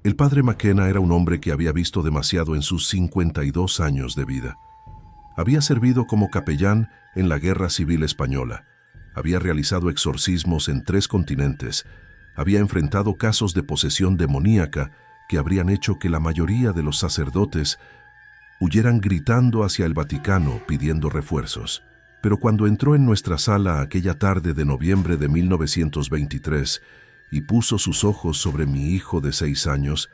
El padre McKenna era un hombre que había visto demasiado en sus 52 años de vida. Había servido como capellán en la Guerra Civil Española. Había realizado exorcismos en 3 continentes. Había enfrentado casos de posesión demoníaca que habrían hecho que la mayoría de los sacerdotes huyeran gritando hacia el Vaticano pidiendo refuerzos. Pero cuando entró en nuestra sala aquella tarde de noviembre de 1923 y puso sus ojos sobre mi hijo de 6 años,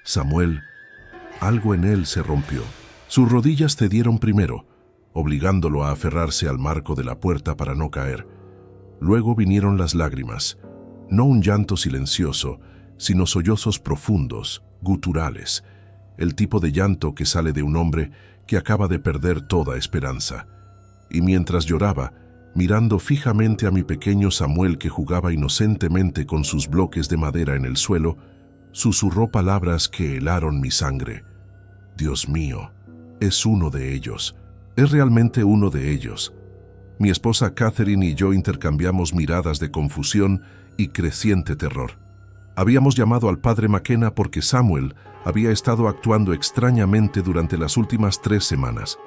Samuel, algo en él se rompió. Sus rodillas cedieron primero, obligándolo a aferrarse al marco de la puerta para no caer. Luego vinieron las lágrimas, no un llanto silencioso, sino sollozos profundos, guturales, el tipo de llanto que sale de un hombre que acaba de perder toda esperanza. Y mientras lloraba, mirando fijamente a mi pequeño Samuel que jugaba inocentemente con sus bloques de madera en el suelo, susurró palabras que helaron mi sangre. Dios mío, es uno de ellos, es realmente uno de ellos. Mi esposa Catherine y yo intercambiamos miradas de confusión y creciente terror. Habíamos llamado al padre McKenna porque Samuel había estado actuando extrañamente durante las últimas 3 semanas.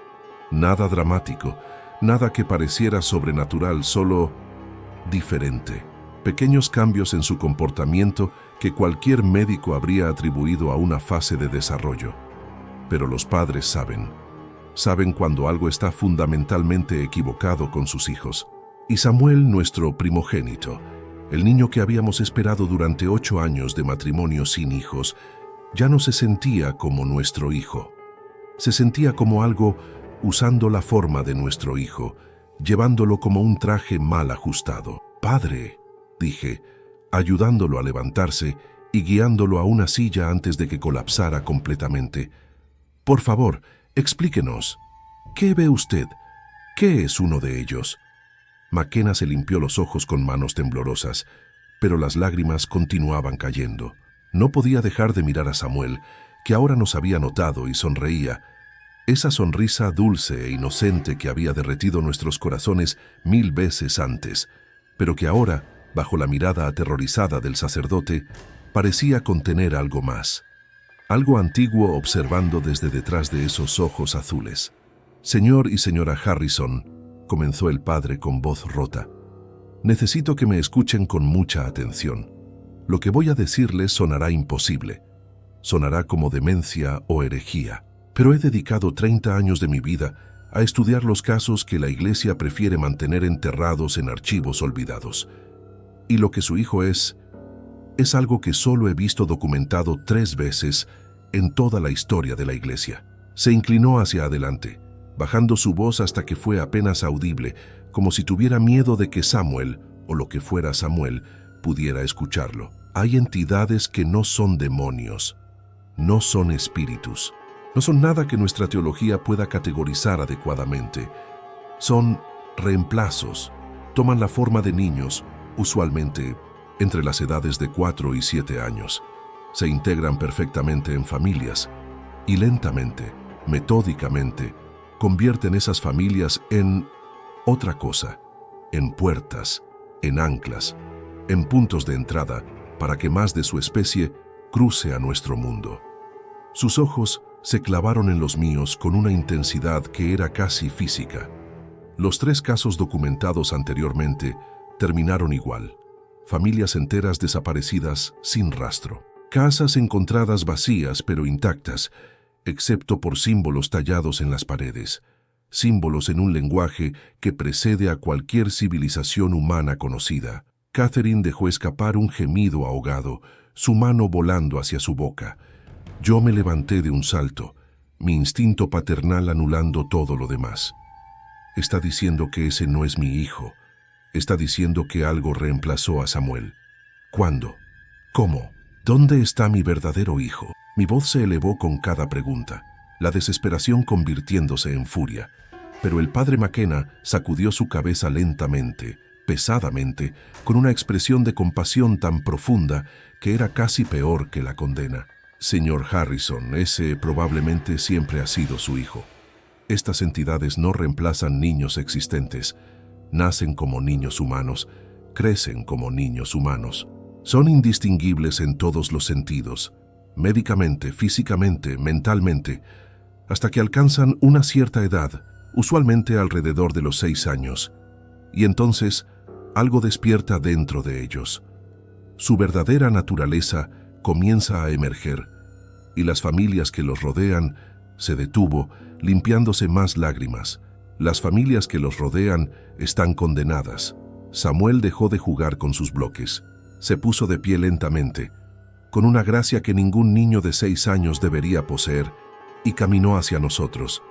Nada dramático, nada que pareciera sobrenatural, solo diferente. Pequeños cambios en su comportamiento que cualquier médico habría atribuido a una fase de desarrollo. Pero los padres saben cuando algo está fundamentalmente equivocado con sus hijos. Y Samuel, nuestro primogénito, el niño que habíamos esperado durante 8 años de matrimonio sin hijos, ya no se sentía como nuestro hijo. Se sentía como algo usando la forma de nuestro hijo, llevándolo como un traje mal ajustado. «Padre», dije, ayudándolo a levantarse y guiándolo a una silla antes de que colapsara completamente. «Por favor, explíquenos. ¿Qué ve usted? ¿Qué es uno de ellos?» McKenna se limpió los ojos con manos temblorosas, pero las lágrimas continuaban cayendo. No podía dejar de mirar a Samuel, que ahora nos había notado y sonreía. Esa sonrisa dulce e inocente que había derretido nuestros corazones 1000 veces antes, pero que ahora, bajo la mirada aterrorizada del sacerdote, parecía contener algo más. Algo antiguo observando desde detrás de esos ojos azules. «Señor y señora Harrison», comenzó el padre con voz rota, «necesito que me escuchen con mucha atención. Lo que voy a decirles sonará imposible. Sonará como demencia o herejía. Pero he dedicado 30 años de mi vida a estudiar los casos que la Iglesia prefiere mantener enterrados en archivos olvidados. Y lo que su hijo es algo que solo he visto documentado 3 veces en toda la historia de la Iglesia». Se inclinó hacia adelante, bajando su voz hasta que fue apenas audible, como si tuviera miedo de que Samuel, o lo que fuera Samuel, pudiera escucharlo. «Hay entidades que no son demonios, no son espíritus. No son nada que nuestra teología pueda categorizar adecuadamente. Son reemplazos. Toman la forma de niños, usualmente entre las edades de 4 y 7 años. Se integran perfectamente en familias y lentamente, metódicamente, convierten esas familias en otra cosa, en puertas, en anclas, en puntos de entrada para que más de su especie cruce a nuestro mundo». Sus ojos se clavaron en los míos con una intensidad que era casi física. Los 3 casos documentados anteriormente terminaron igual. Familias enteras desaparecidas sin rastro. Casas encontradas vacías pero intactas, excepto por símbolos tallados en las paredes. Símbolos en un lenguaje que precede a cualquier civilización humana conocida. Catherine dejó escapar un gemido ahogado, su mano volando hacia su boca. Yo me levanté de un salto, mi instinto paternal anulando todo lo demás. Está diciendo que ese no es mi hijo. Está diciendo que algo reemplazó a Samuel. ¿Cuándo? ¿Cómo? ¿Dónde está mi verdadero hijo? Mi voz se elevó con cada pregunta, la desesperación convirtiéndose en furia. Pero el padre McKenna sacudió su cabeza lentamente, pesadamente, con una expresión de compasión tan profunda que era casi peor que la condena. «Señor Harrison, ese probablemente siempre ha sido su hijo. Estas entidades no reemplazan niños existentes. Nacen como niños humanos, crecen como niños humanos. Son indistinguibles en todos los sentidos. médicamente, físicamente, mentalmente, hasta que alcanzan una cierta edad, usualmente alrededor de los 6 años, y entonces algo despierta dentro de ellos. Su verdadera naturaleza comienza a emerger, y las familias que los rodean se detuvo, limpiándose más lágrimas. Las familias que los rodean están condenadas. Samuel dejó de jugar con sus bloques. Se puso de pie lentamente, con una gracia que ningún niño de 6 años debería poseer, y caminó hacia nosotros.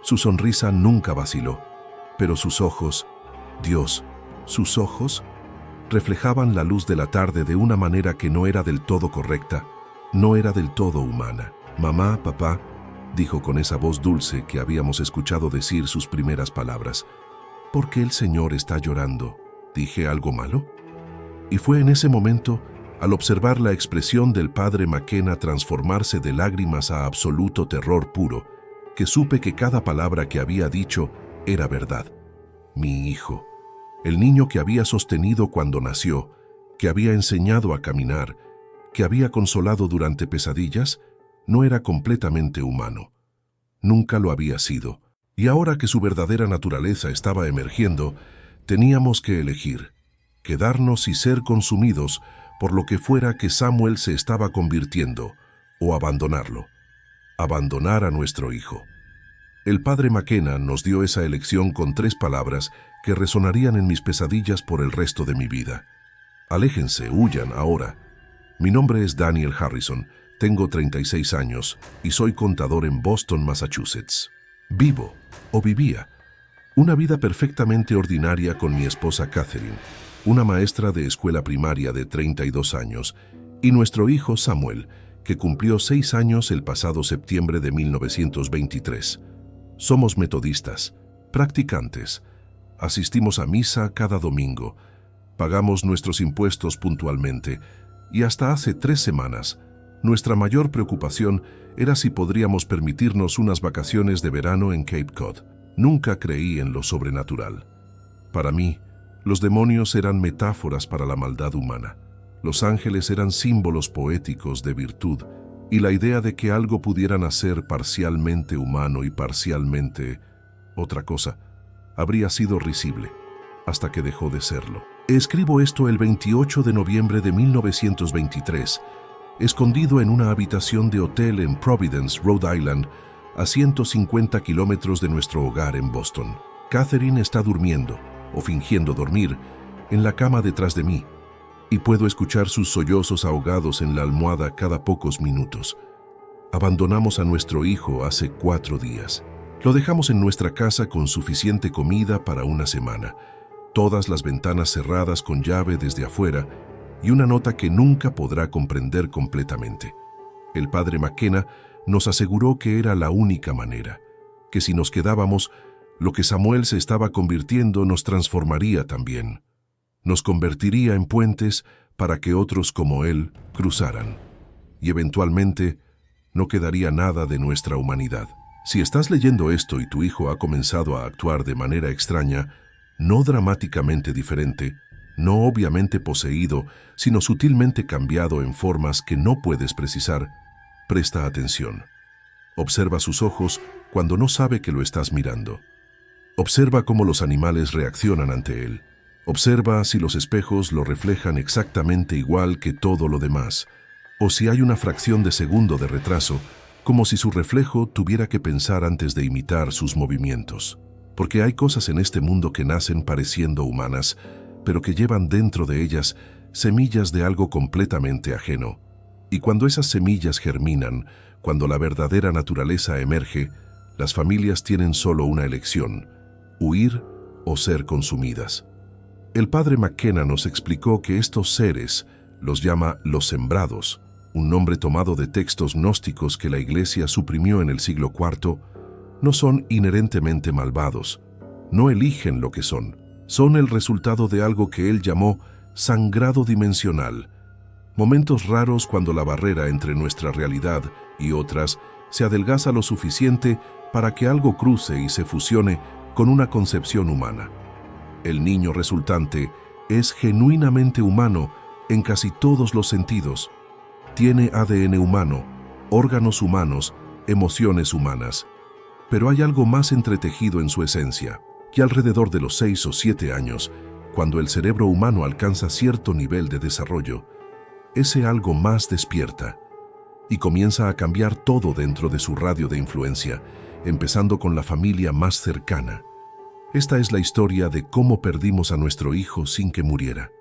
Su sonrisa nunca vaciló, pero sus ojos, Dios, sus ojos, reflejaban la luz de la tarde de una manera que no era del todo correcta, no era del todo humana. «Mamá, papá», dijo con esa voz dulce que habíamos escuchado decir sus primeras palabras. «¿Por qué el Señor está llorando? ¿Dije algo malo?» Y fue en ese momento, al observar la expresión del padre McKenna transformarse de lágrimas a absoluto terror puro, que supe que cada palabra que había dicho era verdad. Mi hijo, el niño que había sostenido cuando nació, que había enseñado a caminar, que había consolado durante pesadillas, no era completamente humano. Nunca lo había sido. Y ahora que su verdadera naturaleza estaba emergiendo, teníamos que elegir, quedarnos y ser consumidos por lo que fuera que Samuel se estaba convirtiendo, o abandonarlo, abandonar a nuestro hijo. El padre McKenna nos dio esa elección con 3 palabras que resonarían en mis pesadillas por el resto de mi vida. Aléjense, huyan ahora. Mi nombre es Daniel Harrison, tengo 36 años y soy contador en Boston, Massachusetts. Vivo, o vivía, una vida perfectamente ordinaria con mi esposa Catherine, una maestra de escuela primaria de 32 años, y nuestro hijo Samuel, que cumplió 6 años el pasado septiembre de 1923. Somos metodistas, practicantes, asistimos a misa cada domingo, pagamos nuestros impuestos puntualmente, y hasta hace 3 semanas, nuestra mayor preocupación era si podríamos permitirnos unas vacaciones de verano en Cape Cod. Nunca creí en lo sobrenatural. Para mí, los demonios eran metáforas para la maldad humana. Los ángeles eran símbolos poéticos de virtud, y la idea de que algo pudiera nacer parcialmente humano y parcialmente otra cosa habría sido risible, hasta que dejó de serlo. Escribo esto el 28 de noviembre de 1923, escondido en una habitación de hotel en Providence, Rhode Island, a 150 kilómetros de nuestro hogar en Boston. Catherine está durmiendo, o fingiendo dormir, en la cama detrás de mí, y puedo escuchar sus sollozos ahogados en la almohada cada pocos minutos. Abandonamos a nuestro hijo hace 4 días. Lo dejamos en nuestra casa con suficiente comida para una semana, todas las ventanas cerradas con llave desde afuera y una nota que nunca podrá comprender completamente. El padre McKenna nos aseguró que era la única manera, que si nos quedábamos, lo que Samuel se estaba convirtiendo nos transformaría también. Nos convertiría en puentes para que otros como él cruzaran. Y eventualmente no quedaría nada de nuestra humanidad. Si estás leyendo esto y tu hijo ha comenzado a actuar de manera extraña, no dramáticamente diferente, no obviamente poseído, sino sutilmente cambiado en formas que no puedes precisar, presta atención. Observa sus ojos cuando no sabe que lo estás mirando. Observa cómo los animales reaccionan ante él. Observa si los espejos lo reflejan exactamente igual que todo lo demás, o si hay una fracción de segundo de retraso, como si su reflejo tuviera que pensar antes de imitar sus movimientos. Porque hay cosas en este mundo que nacen pareciendo humanas, pero que llevan dentro de ellas semillas de algo completamente ajeno. Y cuando esas semillas germinan, cuando la verdadera naturaleza emerge, las familias tienen solo una elección: huir o ser consumidas. El padre McKenna nos explicó que estos seres los llama los sembrados, un nombre tomado de textos gnósticos que la Iglesia suprimió en el siglo IV, no son inherentemente malvados, no eligen lo que son el resultado de algo que él llamó sangrado dimensional, momentos raros cuando la barrera entre nuestra realidad y otras se adelgaza lo suficiente para que algo cruce y se fusione con una concepción humana. El niño resultante es genuinamente humano en casi todos los sentidos. Tiene ADN humano, órganos humanos, emociones humanas. Pero hay algo más entretejido en su esencia, que alrededor de los 6 o 7 años, cuando el cerebro humano alcanza cierto nivel de desarrollo, ese algo más despierta y comienza a cambiar todo dentro de su radio de influencia, empezando con la familia más cercana. Esta es la historia de cómo perdimos a nuestro hijo sin que muriera,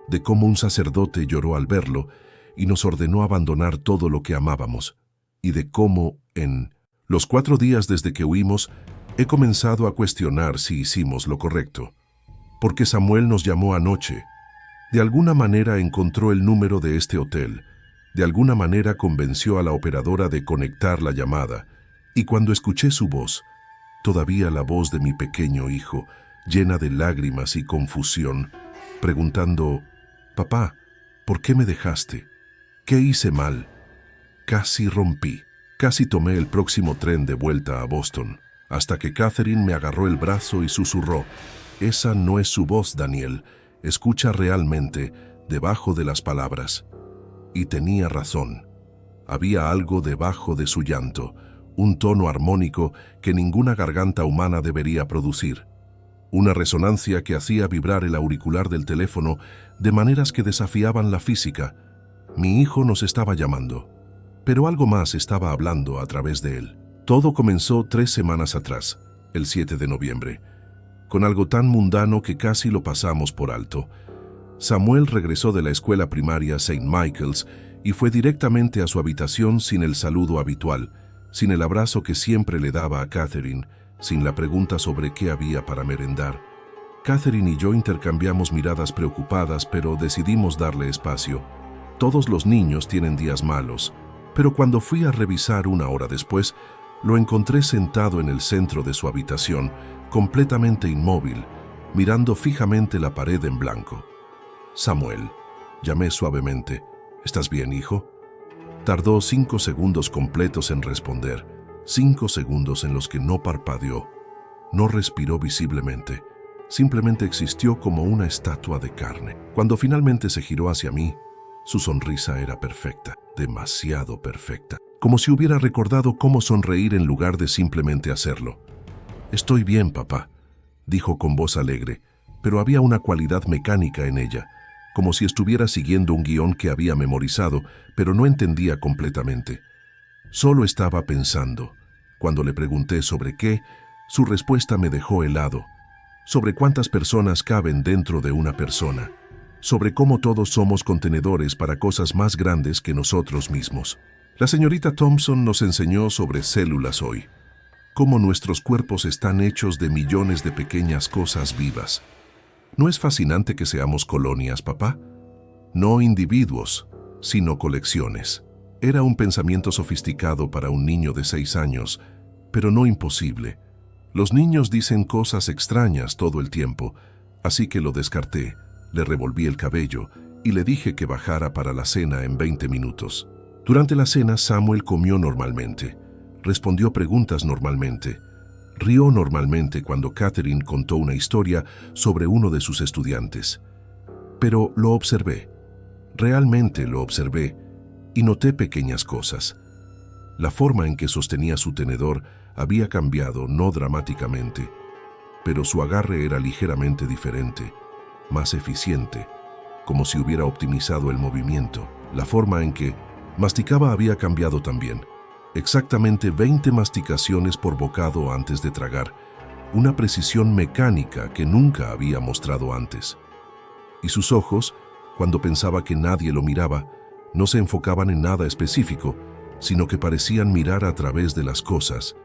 de cómo un sacerdote lloró al verlo y nos ordenó abandonar todo lo que amábamos, y de cómo, en los 4 días desde que huimos, he comenzado a cuestionar si hicimos lo correcto. Porque Samuel nos llamó anoche. De alguna manera encontró el número de este hotel. De alguna manera convenció a la operadora de conectar la llamada. Y cuando escuché su voz, todavía la voz de mi pequeño hijo, llena de lágrimas y confusión, preguntando, «Papá, ¿por qué me dejaste? ¿Qué hice mal?» Casi rompí. Casi tomé el próximo tren de vuelta a Boston, hasta que Catherine me agarró el brazo y susurró, «Esa no es su voz, Daniel. Escucha realmente, debajo de las palabras». Y tenía razón. Había algo debajo de su llanto, un tono armónico que ninguna garganta humana debería producir. Una resonancia que hacía vibrar el auricular del teléfono de maneras que desafiaban la física. Mi hijo nos estaba llamando. Pero algo más estaba hablando a través de él. Todo comenzó 3 semanas atrás, el 7 de noviembre, con algo tan mundano que casi lo pasamos por alto. Samuel regresó de la escuela primaria St. Michael's y fue directamente a su habitación sin el saludo habitual, sin el abrazo que siempre le daba a Catherine, sin la pregunta sobre qué había para merendar. Catherine y yo intercambiamos miradas preocupadas, pero decidimos darle espacio. Todos los niños tienen días malos, pero cuando fui a revisar 1 hora después, lo encontré sentado en el centro de su habitación, completamente inmóvil, mirando fijamente la pared en blanco. «Samuel», llamé suavemente. «¿Estás bien, hijo?» Tardó 5 segundos completos en responder, 5 segundos en los que no parpadeó, no respiró visiblemente, simplemente existió como una estatua de carne. Cuando finalmente se giró hacia mí, su sonrisa era perfecta, demasiado perfecta, como si hubiera recordado cómo sonreír en lugar de simplemente hacerlo. «Estoy bien, papá», dijo con voz alegre, pero había una cualidad mecánica en ella, como si estuviera siguiendo un guión que había memorizado, pero no entendía completamente. Solo estaba pensando. Cuando le pregunté sobre qué, su respuesta me dejó helado. Sobre cuántas personas caben dentro de una persona. Sobre cómo todos somos contenedores para cosas más grandes que nosotros mismos. La señorita Thompson nos enseñó sobre células hoy. Cómo nuestros cuerpos están hechos de millones de pequeñas cosas vivas. ¿No es fascinante que seamos colonias, papá? No individuos, sino colecciones. Era un pensamiento sofisticado para un niño de 6 años, pero no imposible. Los niños dicen cosas extrañas todo el tiempo, así que lo descarté, le revolví el cabello y le dije que bajara para la cena en 20 minutos. Durante la cena, Samuel comió normalmente, respondió preguntas normalmente, rió normalmente cuando Catherine contó una historia sobre uno de sus estudiantes. Pero lo observé, realmente lo observé, y noté pequeñas cosas. La forma en que sostenía su tenedor había cambiado, no dramáticamente, pero su agarre era ligeramente diferente, más eficiente, como si hubiera optimizado el movimiento. La forma en que masticaba había cambiado también. Exactamente 20 masticaciones por bocado antes de tragar, una precisión mecánica que nunca había mostrado antes. Y sus ojos, cuando pensaba que nadie lo miraba, no se enfocaban en nada específico, sino que parecían mirar a través de las cosas,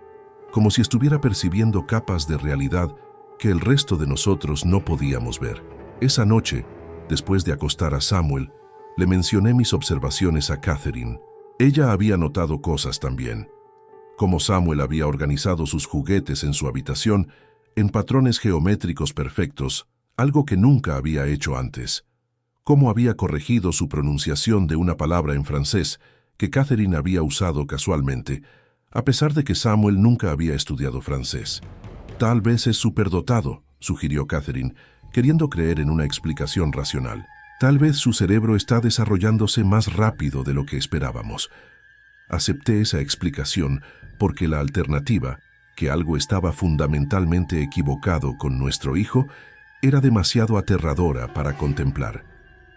como si estuviera percibiendo capas de realidad que el resto de nosotros no podíamos ver. Esa noche, después de acostar a Samuel, le mencioné mis observaciones a Catherine. Ella había notado cosas también, como Samuel había organizado sus juguetes en su habitación en patrones geométricos perfectos, algo que nunca había hecho antes. Cómo había corregido su pronunciación de una palabra en francés que Catherine había usado casualmente, a pesar de que Samuel nunca había estudiado francés. Tal vez es superdotado, sugirió Catherine, queriendo creer en una explicación racional. Tal vez su cerebro está desarrollándose más rápido de lo que esperábamos. Acepté esa explicación porque la alternativa, que algo estaba fundamentalmente equivocado con nuestro hijo, era demasiado aterradora para contemplar.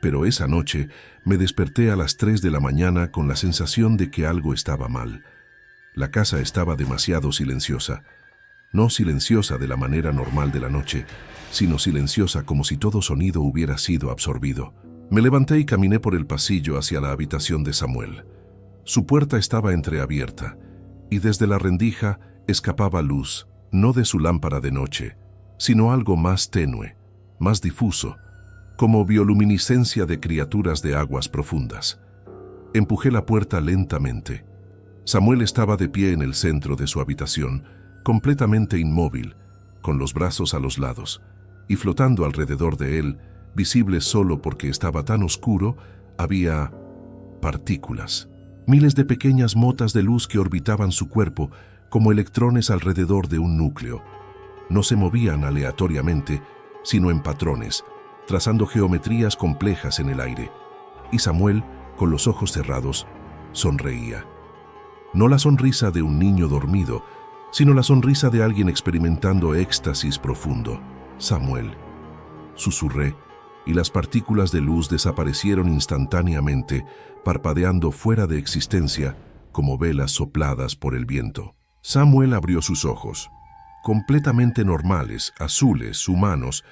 Pero esa noche me desperté a las 3 de la mañana con la sensación de que algo estaba mal. La casa estaba demasiado silenciosa. No silenciosa de la manera normal de la noche, sino silenciosa como si todo sonido hubiera sido absorbido. Me levanté y caminé por el pasillo hacia la habitación de Samuel. Su puerta estaba entreabierta, y desde la rendija escapaba luz, no de su lámpara de noche, sino algo más tenue, más difuso, como bioluminiscencia de criaturas de aguas profundas. Empujé la puerta lentamente. Samuel estaba de pie en el centro de su habitación, completamente inmóvil, con los brazos a los lados, y flotando alrededor de él, visible solo porque estaba tan oscuro, había partículas. Miles de pequeñas motas de luz que orbitaban su cuerpo como electrones alrededor de un núcleo. No se movían aleatoriamente, sino en patrones, trazando geometrías complejas en el aire. Y Samuel, con los ojos cerrados, sonreía. No la sonrisa de un niño dormido, sino la sonrisa de alguien experimentando éxtasis profundo. Samuel, susurré, y las partículas de luz desaparecieron instantáneamente, parpadeando fuera de existencia como velas sopladas por el viento. Samuel abrió sus ojos, completamente normales, azules, humanos,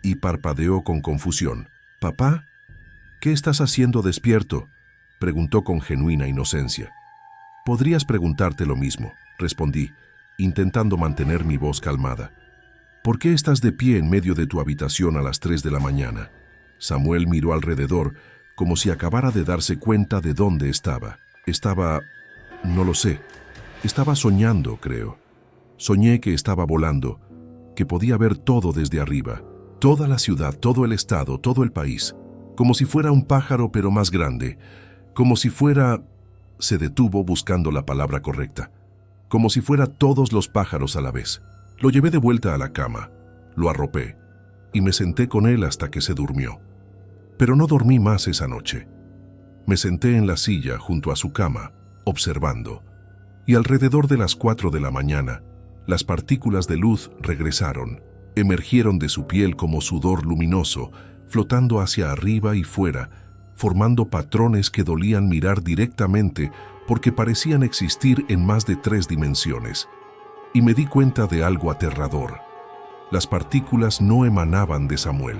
y parpadeó con confusión. «¿Papá? ¿Qué estás haciendo despierto?», preguntó con genuina inocencia. «Podrías preguntarte lo mismo», respondí, intentando mantener mi voz calmada. «¿Por qué estás de pie en medio de tu habitación a las 3 de la mañana?» Samuel miró alrededor, como si acabara de darse cuenta de dónde estaba. No lo sé. Estaba soñando, creo. Soñé que estaba volando, que podía ver todo desde arriba. Toda la ciudad, todo el estado, todo el país. Como si fuera un pájaro, pero más grande. Como si fuera... Se detuvo buscando la palabra correcta. Como si fuera todos los pájaros a la vez. Lo llevé de vuelta a la cama, lo arropé, y me senté con él hasta que se durmió. Pero no dormí más esa noche. Me senté en la silla junto a su cama, observando, y alrededor de las 4 de la mañana, las partículas de luz regresaron, emergieron de su piel como sudor luminoso, flotando hacia arriba y fuera, formando patrones que dolían mirar directamente porque parecían existir en más de 3 dimensiones. Y me di cuenta de algo aterrador. Las partículas no emanaban de Samuel.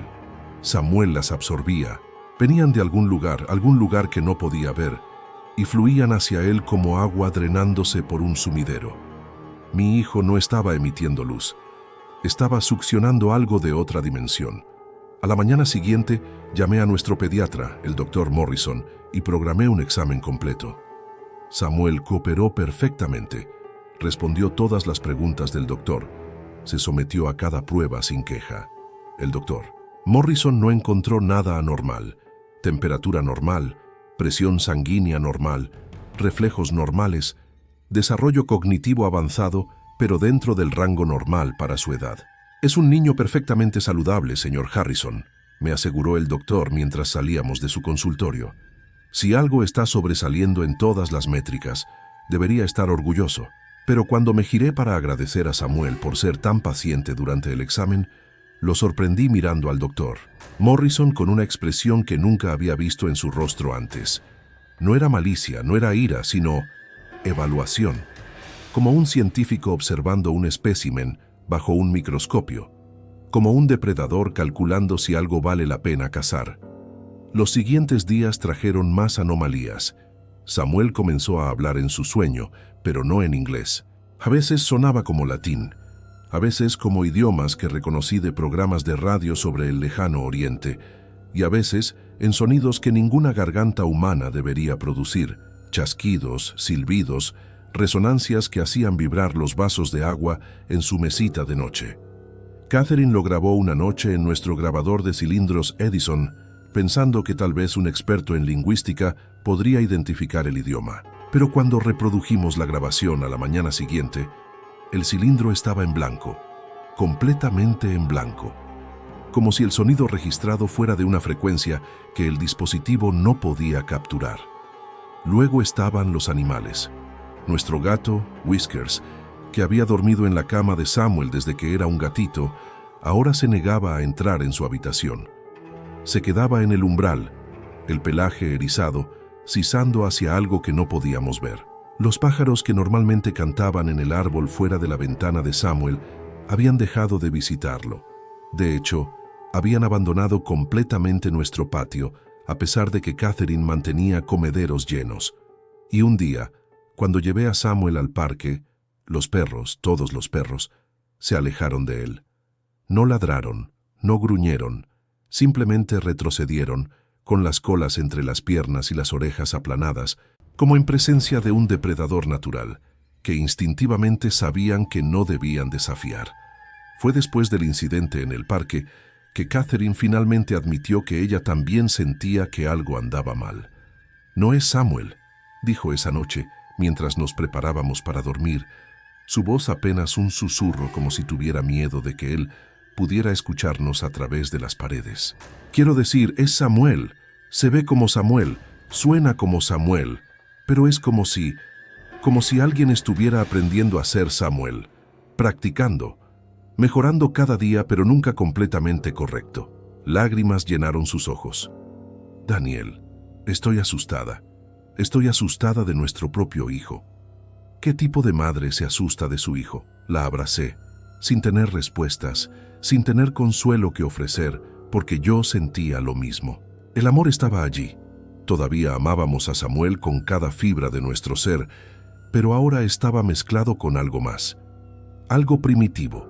Samuel las absorbía. Venían de algún lugar que no podía ver, y fluían hacia él como agua drenándose por un sumidero. Mi hijo no estaba emitiendo luz. Estaba succionando algo de otra dimensión. A la mañana siguiente, llamé a nuestro pediatra, el Dr. Morrison, y programé un examen completo. Samuel cooperó perfectamente. Respondió todas las preguntas del doctor. Se sometió a cada prueba sin queja. El doctor Morrison no encontró nada anormal. Temperatura normal, presión sanguínea normal, reflejos normales, desarrollo cognitivo avanzado, pero dentro del rango normal para su edad. «Es un niño perfectamente saludable, señor Harrison», me aseguró el doctor mientras salíamos de su consultorio. «Si algo está sobresaliendo en todas las métricas, debería estar orgulloso». Pero cuando me giré para agradecer a Samuel por ser tan paciente durante el examen, lo sorprendí mirando al doctor Morrison con una expresión que nunca había visto en su rostro antes. No era malicia, no era ira, sino evaluación, como un científico observando un espécimen bajo un microscopio, como un depredador calculando si algo vale la pena cazar. Los siguientes días trajeron más anomalías. Samuel comenzó a hablar en su sueño, pero no en inglés. A veces sonaba como latín, a veces como idiomas que reconocí de programas de radio sobre el lejano oriente, y a veces en sonidos que ninguna garganta humana debería producir, chasquidos, silbidos, resonancias que hacían vibrar los vasos de agua en su mesita de noche. Catherine lo grabó una noche en nuestro grabador de cilindros Edison, pensando que tal vez un experto en lingüística podría identificar el idioma. Pero cuando reprodujimos la grabación a la mañana siguiente, el cilindro estaba en blanco, completamente en blanco. como si el sonido registrado fuera de una frecuencia que el dispositivo no podía capturar. Luego estaban los animales. Nuestro gato, Whiskers, que había dormido en la cama de Samuel desde que era un gatito, ahora se negaba a entrar en su habitación. Se quedaba en el umbral, el pelaje erizado, sisando hacia algo que no podíamos ver. Los pájaros que normalmente cantaban en el árbol fuera de la ventana de Samuel habían dejado de visitarlo. De hecho, habían abandonado completamente nuestro patio, a pesar de que Catherine mantenía comederos llenos. Y un día, cuando llevé a Samuel al parque, los perros, todos los perros, se alejaron de él. No ladraron, no gruñeron, simplemente retrocedieron, con las colas entre las piernas y las orejas aplanadas, como en presencia de un depredador natural, que instintivamente sabían que no debían desafiar. Fue después del incidente en el parque que Catherine finalmente admitió que ella también sentía que algo andaba mal. «No es Samuel», dijo esa noche, mientras nos preparábamos para dormir, su voz apenas un susurro como si tuviera miedo de que él pudiera escucharnos a través de las paredes. «Quiero decir, es Samuel. Se ve como Samuel, suena como Samuel, pero es como si alguien estuviera aprendiendo a ser Samuel, practicando, mejorando cada día, pero nunca completamente correcto». Lágrimas llenaron sus ojos. «Daniel, estoy asustada. Estoy asustada de nuestro propio hijo». ¿Qué tipo de madre se asusta de su hijo? La abracé, sin tener respuestas, sin tener consuelo que ofrecer, porque yo sentía lo mismo. El amor estaba allí. Todavía amábamos a Samuel con cada fibra de nuestro ser, pero ahora estaba mezclado con algo más. Algo primitivo.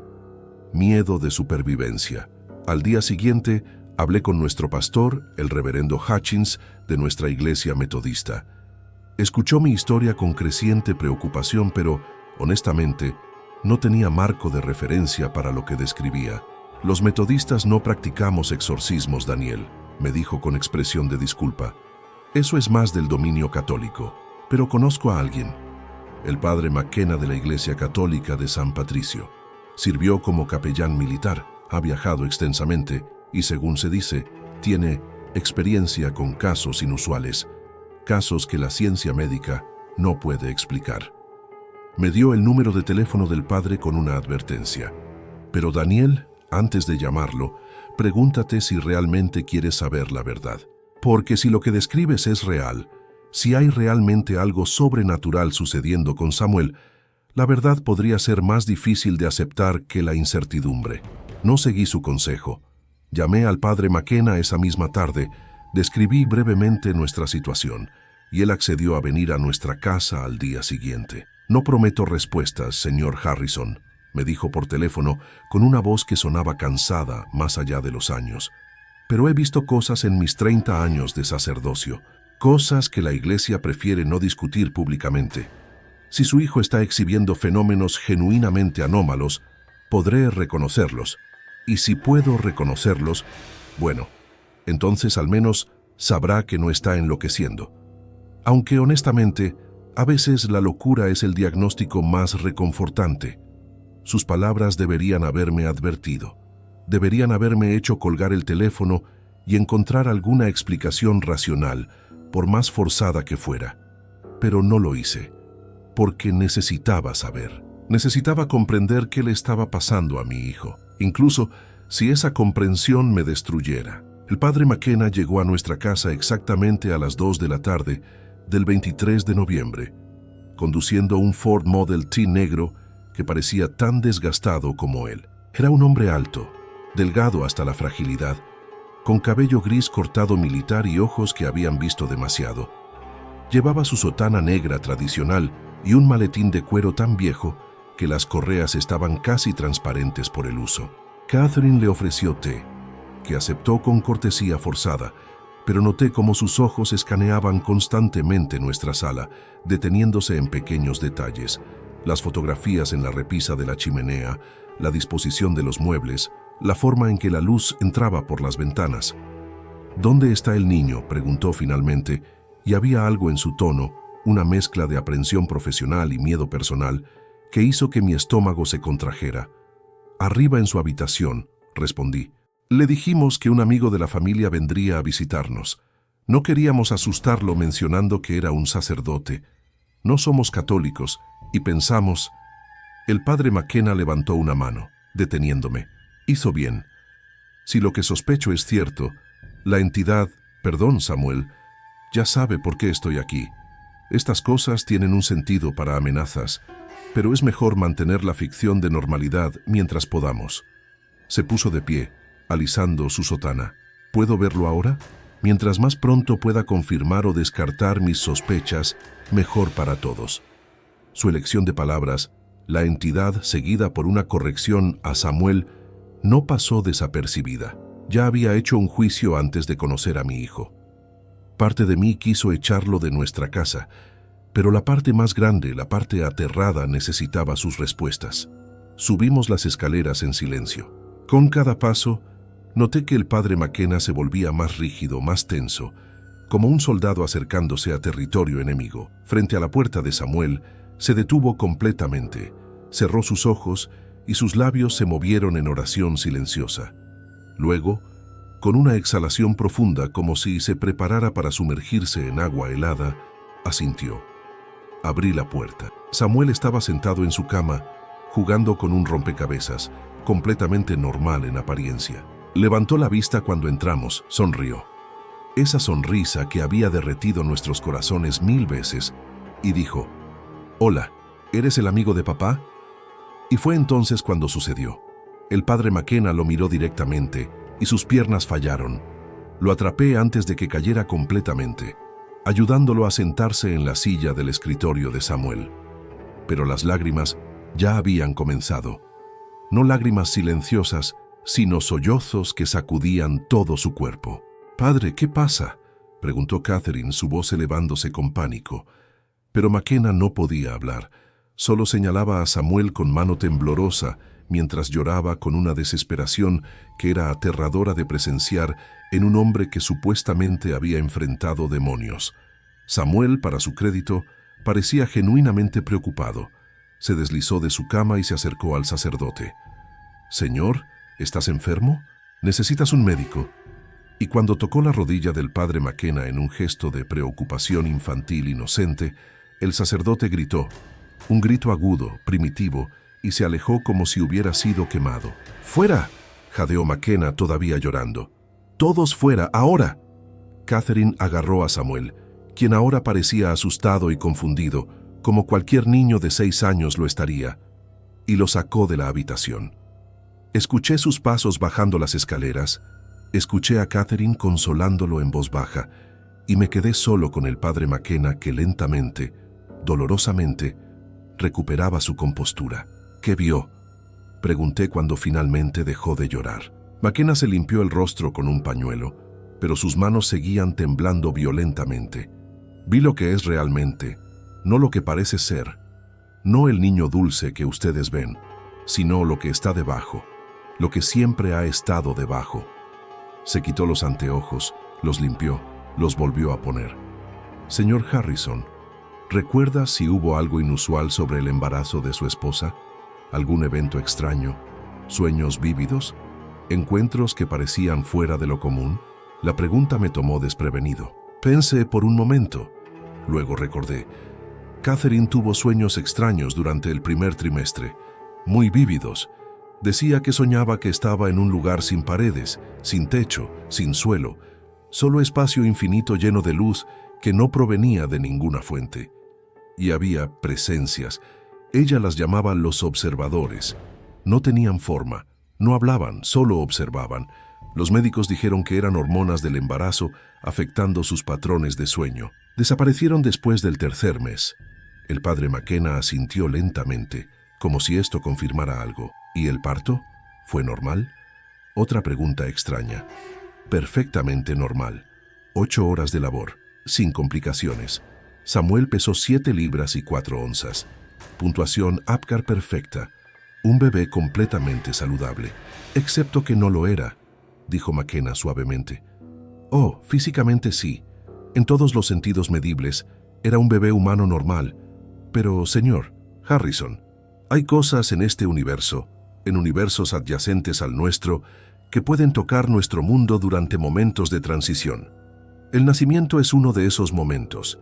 Miedo de supervivencia. Al día siguiente, hablé con nuestro pastor, el reverendo Hutchins, de nuestra iglesia metodista. Escuchó mi historia con creciente preocupación, pero, honestamente, no tenía marco de referencia para lo que describía. «Los metodistas no practicamos exorcismos, Daniel», me dijo con expresión de disculpa. «Eso es más del dominio católico, pero conozco a alguien. El padre McKenna de la Iglesia Católica de San Patricio. Sirvió como capellán militar, ha viajado extensamente y, según se dice, tiene experiencia con casos inusuales, casos que la ciencia médica no puede explicar». Me dio el número de teléfono del padre con una advertencia. «Pero Daniel, antes de llamarlo, pregúntate si realmente quieres saber la verdad. Porque si lo que describes es real, si hay realmente algo sobrenatural sucediendo con Samuel, la verdad podría ser más difícil de aceptar que la incertidumbre». No seguí su consejo. Llamé al padre McKenna esa misma tarde, describí brevemente nuestra situación, y él accedió a venir a nuestra casa al día siguiente. «No prometo respuestas, señor Harrison», me dijo por teléfono con una voz que sonaba cansada más allá de los años. «Pero he visto cosas en mis 30 años de sacerdocio, cosas que la iglesia prefiere no discutir públicamente. Si su hijo está exhibiendo fenómenos genuinamente anómalos, podré reconocerlos. Y si puedo reconocerlos, bueno, entonces al menos sabrá que no está enloqueciendo. Aunque honestamente, a veces la locura es el diagnóstico más reconfortante». Sus palabras deberían haberme advertido. Deberían haberme hecho colgar el teléfono y encontrar alguna explicación racional, por más forzada que fuera. Pero no lo hice, porque necesitaba saber. Necesitaba comprender qué le estaba pasando a mi hijo, incluso si esa comprensión me destruyera. El padre McKenna llegó a nuestra casa exactamente a las 2 de la tarde del 23 de noviembre, conduciendo un Ford Model T negro que parecía tan desgastado como él. Era un hombre alto, delgado hasta la fragilidad, con cabello gris cortado militar y ojos que habían visto demasiado. Llevaba su sotana negra tradicional y un maletín de cuero tan viejo que las correas estaban casi transparentes por el uso. Catherine le ofreció té, que aceptó con cortesía forzada, pero noté cómo sus ojos escaneaban constantemente nuestra sala, deteniéndose en pequeños detalles: las fotografías en la repisa de la chimenea, la disposición de los muebles, la forma en que la luz entraba por las ventanas. «¿Dónde está el niño?», preguntó finalmente, y había algo en su tono, una mezcla de aprensión profesional y miedo personal, que hizo que mi estómago se contrajera. «Arriba en su habitación», respondí. Le dijimos que un amigo de la familia vendría a visitarnos. No queríamos asustarlo mencionando que era un sacerdote. No somos católicos y pensamos... El padre McKenna levantó una mano, deteniéndome. Hizo bien. Si lo que sospecho es cierto, la entidad, perdón Samuel, ya sabe por qué estoy aquí. Estas cosas tienen un sentido para amenazas, pero es mejor mantener la ficción de normalidad mientras podamos. Se puso de pie, alisando su sotana. ¿Puedo verlo ahora? Mientras más pronto pueda confirmar o descartar mis sospechas, mejor para todos. Su elección de palabras, la entidad seguida por una corrección a Samuel, no pasó desapercibida. Ya había hecho un juicio antes de conocer a mi hijo. Parte de mí quiso echarlo de nuestra casa, pero la parte más grande, la parte aterrada, necesitaba sus respuestas. Subimos las escaleras en silencio. Con cada paso, noté que el padre McKenna se volvía más rígido, más tenso, como un soldado acercándose a territorio enemigo. Frente a la puerta de Samuel, se detuvo completamente, cerró sus ojos y sus labios se movieron en oración silenciosa. Luego, con una exhalación profunda como si se preparara para sumergirse en agua helada, asintió. Abrí la puerta. Samuel estaba sentado en su cama, jugando con un rompecabezas, completamente normal en apariencia. Levantó la vista cuando entramos, sonrió. Esa sonrisa que había derretido nuestros corazones 1000 veces, y dijo, «Hola, ¿eres el amigo de papá?» Y fue entonces cuando sucedió. El padre McKenna lo miró directamente y sus piernas fallaron. Lo atrapé antes de que cayera completamente, ayudándolo a sentarse en la silla del escritorio de Samuel. Pero las lágrimas ya habían comenzado. No lágrimas silenciosas, sino sollozos que sacudían todo su cuerpo. «Padre, ¿qué pasa?», preguntó Catherine, su voz elevándose con pánico. Pero McKenna no podía hablar. Solo señalaba a Samuel con mano temblorosa, mientras lloraba con una desesperación que era aterradora de presenciar en un hombre que supuestamente había enfrentado demonios. Samuel, para su crédito, parecía genuinamente preocupado. Se deslizó de su cama y se acercó al sacerdote. «Señor, ¿estás enfermo? ¿Necesitas un médico?» Y cuando tocó la rodilla del padre McKenna en un gesto de preocupación infantil inocente, el sacerdote gritó, un grito agudo, primitivo, y se alejó como si hubiera sido quemado. «¡Fuera!», jadeó McKenna todavía llorando. «¡Todos fuera, ahora!». Catherine agarró a Samuel, quien ahora parecía asustado y confundido, como cualquier niño de 6 años lo estaría, y lo sacó de la habitación. Escuché sus pasos bajando las escaleras, escuché a Catherine consolándolo en voz baja, y me quedé solo con el padre McKenna que lentamente, dolorosamente, recuperaba su compostura. «¿Qué vio?», pregunté cuando finalmente dejó de llorar. McKenna se limpió el rostro con un pañuelo, pero sus manos seguían temblando violentamente. «Vi lo que es realmente, no lo que parece ser. No el niño dulce que ustedes ven, sino lo que está debajo, lo que siempre ha estado debajo». Se quitó los anteojos, los limpió, los volvió a poner. «Señor Harrison, ¿recuerda si hubo algo inusual sobre el embarazo de su esposa? ¿Algún evento extraño? ¿Sueños vívidos? ¿Encuentros que parecían fuera de lo común?». La pregunta me tomó desprevenido. Pensé por un momento. Luego recordé. Catherine tuvo sueños extraños durante el primer trimestre, muy vívidos. Decía que soñaba que estaba en un lugar sin paredes, sin techo, sin suelo, solo espacio infinito lleno de luz que no provenía de ninguna fuente. Y había presencias. Ella las llamaba los observadores. No tenían forma, no hablaban, solo observaban. Los médicos dijeron que eran hormonas del embarazo afectando sus patrones de sueño. Desaparecieron después del tercer mes. El padre McKenna asintió lentamente, como si esto confirmara algo. ¿Y el parto? ¿Fue normal? Otra pregunta extraña. Perfectamente normal. 8 horas de labor, sin complicaciones. Samuel pesó 7 libras y 4 onzas. Puntuación APGAR perfecta. Un bebé completamente saludable. Excepto que no lo era, dijo McKenna suavemente. «Oh, físicamente sí. En todos los sentidos medibles, era un bebé humano normal. Pero, señor Harrison, hay cosas en este universo, en universos adyacentes al nuestro, que pueden tocar nuestro mundo durante momentos de transición. El nacimiento es uno de esos momentos,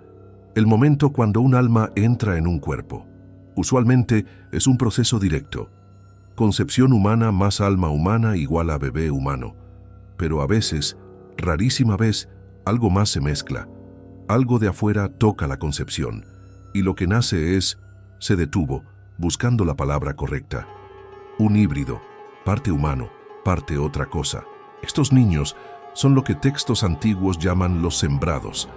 el momento cuando un alma entra en un cuerpo. Usualmente es un proceso directo. Concepción humana más alma humana igual a bebé humano. Pero a veces, rarísima vez, algo más se mezcla. Algo de afuera toca la concepción, y lo que nace se detuvo, buscando la palabra correcta. Un híbrido, parte humano, parte otra cosa. Estos niños son lo que textos antiguos llaman los sembrados,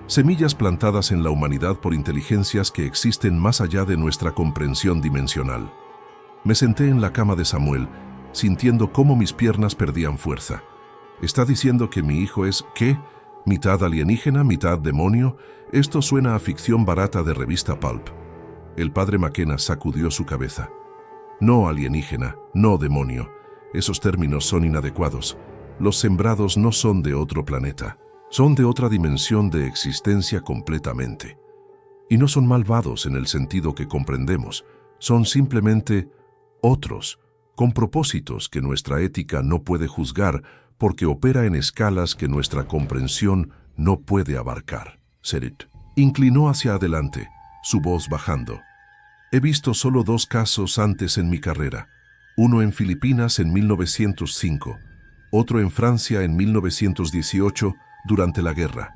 semillas plantadas en la humanidad por inteligencias que existen más allá de nuestra comprensión dimensional. Me senté en la cama de Samuel, sintiendo cómo mis piernas perdían fuerza. ¿Está diciendo que mi hijo es, qué? ¿Mitad alienígena, mitad demonio? Esto suena a ficción barata de revista Pulp. El padre McKenna sacudió su cabeza. No alienígena, no demonio. Esos términos son inadecuados. Los sembrados no son de otro planeta. Son de otra dimensión de existencia completamente. Y no son malvados en el sentido que comprendemos. Son simplemente otros, con propósitos que nuestra ética no puede juzgar porque opera en escalas que nuestra comprensión no puede abarcar. Serit inclinó hacia adelante, su voz bajando. He visto solo 2 casos antes en mi carrera. Uno en Filipinas en 1905, otro en Francia en 1918, durante la guerra.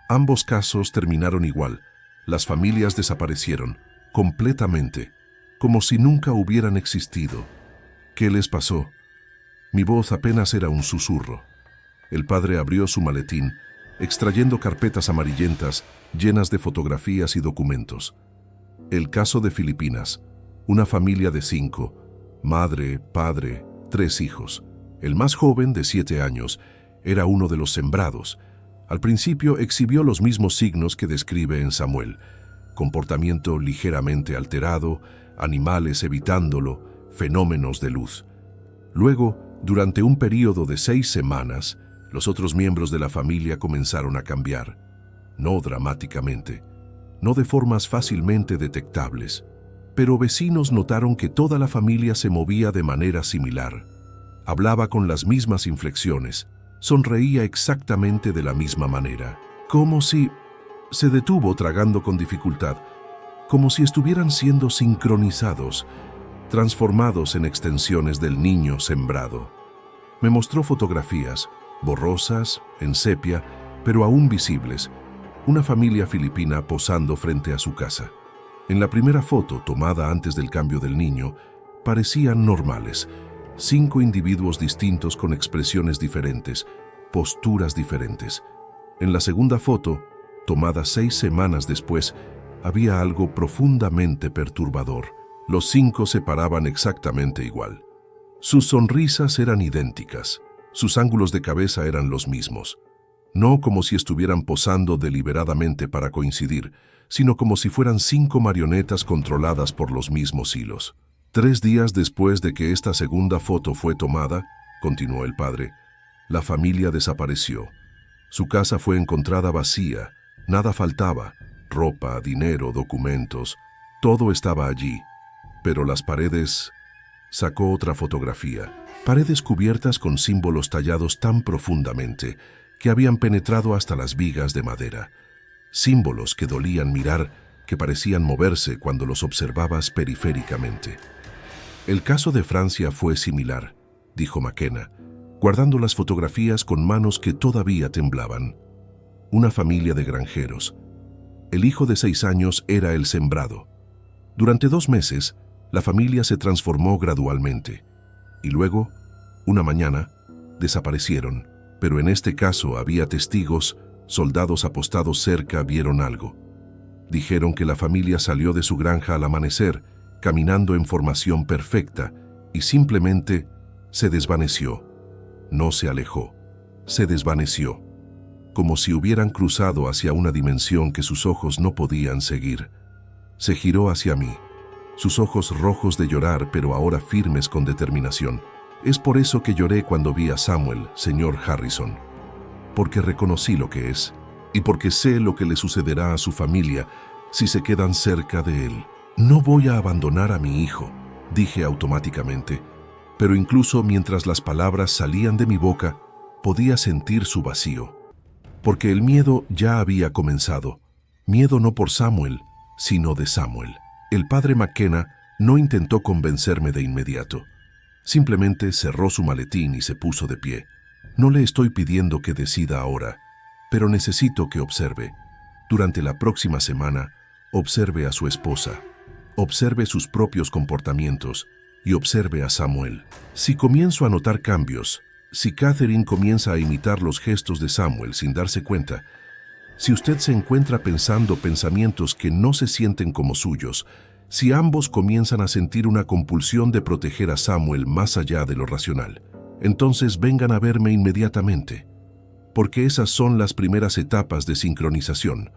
Ambos casos terminaron igual. Las familias desaparecieron, completamente, como si nunca hubieran existido. ¿Qué les pasó? Mi voz apenas era un susurro. El padre abrió su maletín, extrayendo carpetas amarillentas llenas de fotografías y documentos. El caso de Filipinas, una familia de 5, madre, padre, 3 hijos. El más joven, de 7 años, era uno de los sembrados. Al principio exhibió los mismos signos que describe en Samuel: comportamiento ligeramente alterado, animales evitándolo, fenómenos de luz. Luego, durante un período de 6 semanas, los otros miembros de la familia comenzaron a cambiar. No dramáticamente, no de formas fácilmente detectables, pero vecinos notaron que toda la familia se movía de manera similar. Hablaba con las mismas inflexiones, sonreía exactamente de la misma manera, como si se detuvo tragando con dificultad, como si estuvieran siendo sincronizados, transformados en extensiones del niño sembrado. Me mostró fotografías, borrosas, en sepia, pero aún visibles, una familia filipina posando frente a su casa. En la primera foto, tomada antes del cambio del niño, parecían normales. 5 individuos distintos con expresiones diferentes, posturas diferentes. En la segunda foto, tomada 6 semanas después, había algo profundamente perturbador. Los 5 se paraban exactamente igual. Sus sonrisas eran idénticas, sus ángulos de cabeza eran los mismos. No como si estuvieran posando deliberadamente para coincidir, sino como si fueran 5 marionetas controladas por los mismos hilos. 3 días después de que esta segunda foto fue tomada, continuó el padre, la familia desapareció. Su casa fue encontrada vacía, nada faltaba, ropa, dinero, documentos, todo estaba allí. Pero las paredes... Sacó otra fotografía, paredes cubiertas con símbolos tallados tan profundamente que habían penetrado hasta las vigas de madera. Símbolos que dolían mirar, que parecían moverse cuando los observabas periféricamente. El caso de Francia fue similar, dijo McKenna, guardando las fotografías con manos que todavía temblaban. Una familia de granjeros. El hijo de 6 años era el sembrado. Durante 2 meses, la familia se transformó gradualmente. Y luego, una mañana, desaparecieron. Pero en este caso había testigos, soldados apostados cerca vieron algo. Dijeron que la familia salió de su granja al amanecer, caminando en formación perfecta, y simplemente se desvaneció. No se alejó, se desvaneció, como si hubieran cruzado hacia una dimensión que sus ojos no podían seguir. Se giró hacia mí, sus ojos rojos de llorar, pero ahora firmes con determinación. Es por eso que lloré cuando vi a Samuel, señor Harrison, porque reconocí lo que es, y porque sé lo que le sucederá a su familia si se quedan cerca de él. No voy a abandonar a mi hijo, dije automáticamente. pero incluso mientras las palabras salían de mi boca, podía sentir su vacío. Porque el miedo ya había comenzado. Miedo no por Samuel, sino de Samuel. El padre McKenna no intentó convencerme de inmediato. Simplemente cerró su maletín y se puso de pie. No le estoy pidiendo que decida ahora, pero necesito que observe. Durante la próxima semana, observe a su esposa, observe sus propios comportamientos y observe a Samuel. Si comienzo a notar cambios, si Catherine comienza a imitar los gestos de Samuel sin darse cuenta, si usted se encuentra pensando pensamientos que no se sienten como suyos, si ambos comienzan a sentir una compulsión de proteger a Samuel más allá de lo racional, entonces vengan a verme inmediatamente, porque esas son las primeras etapas de sincronización,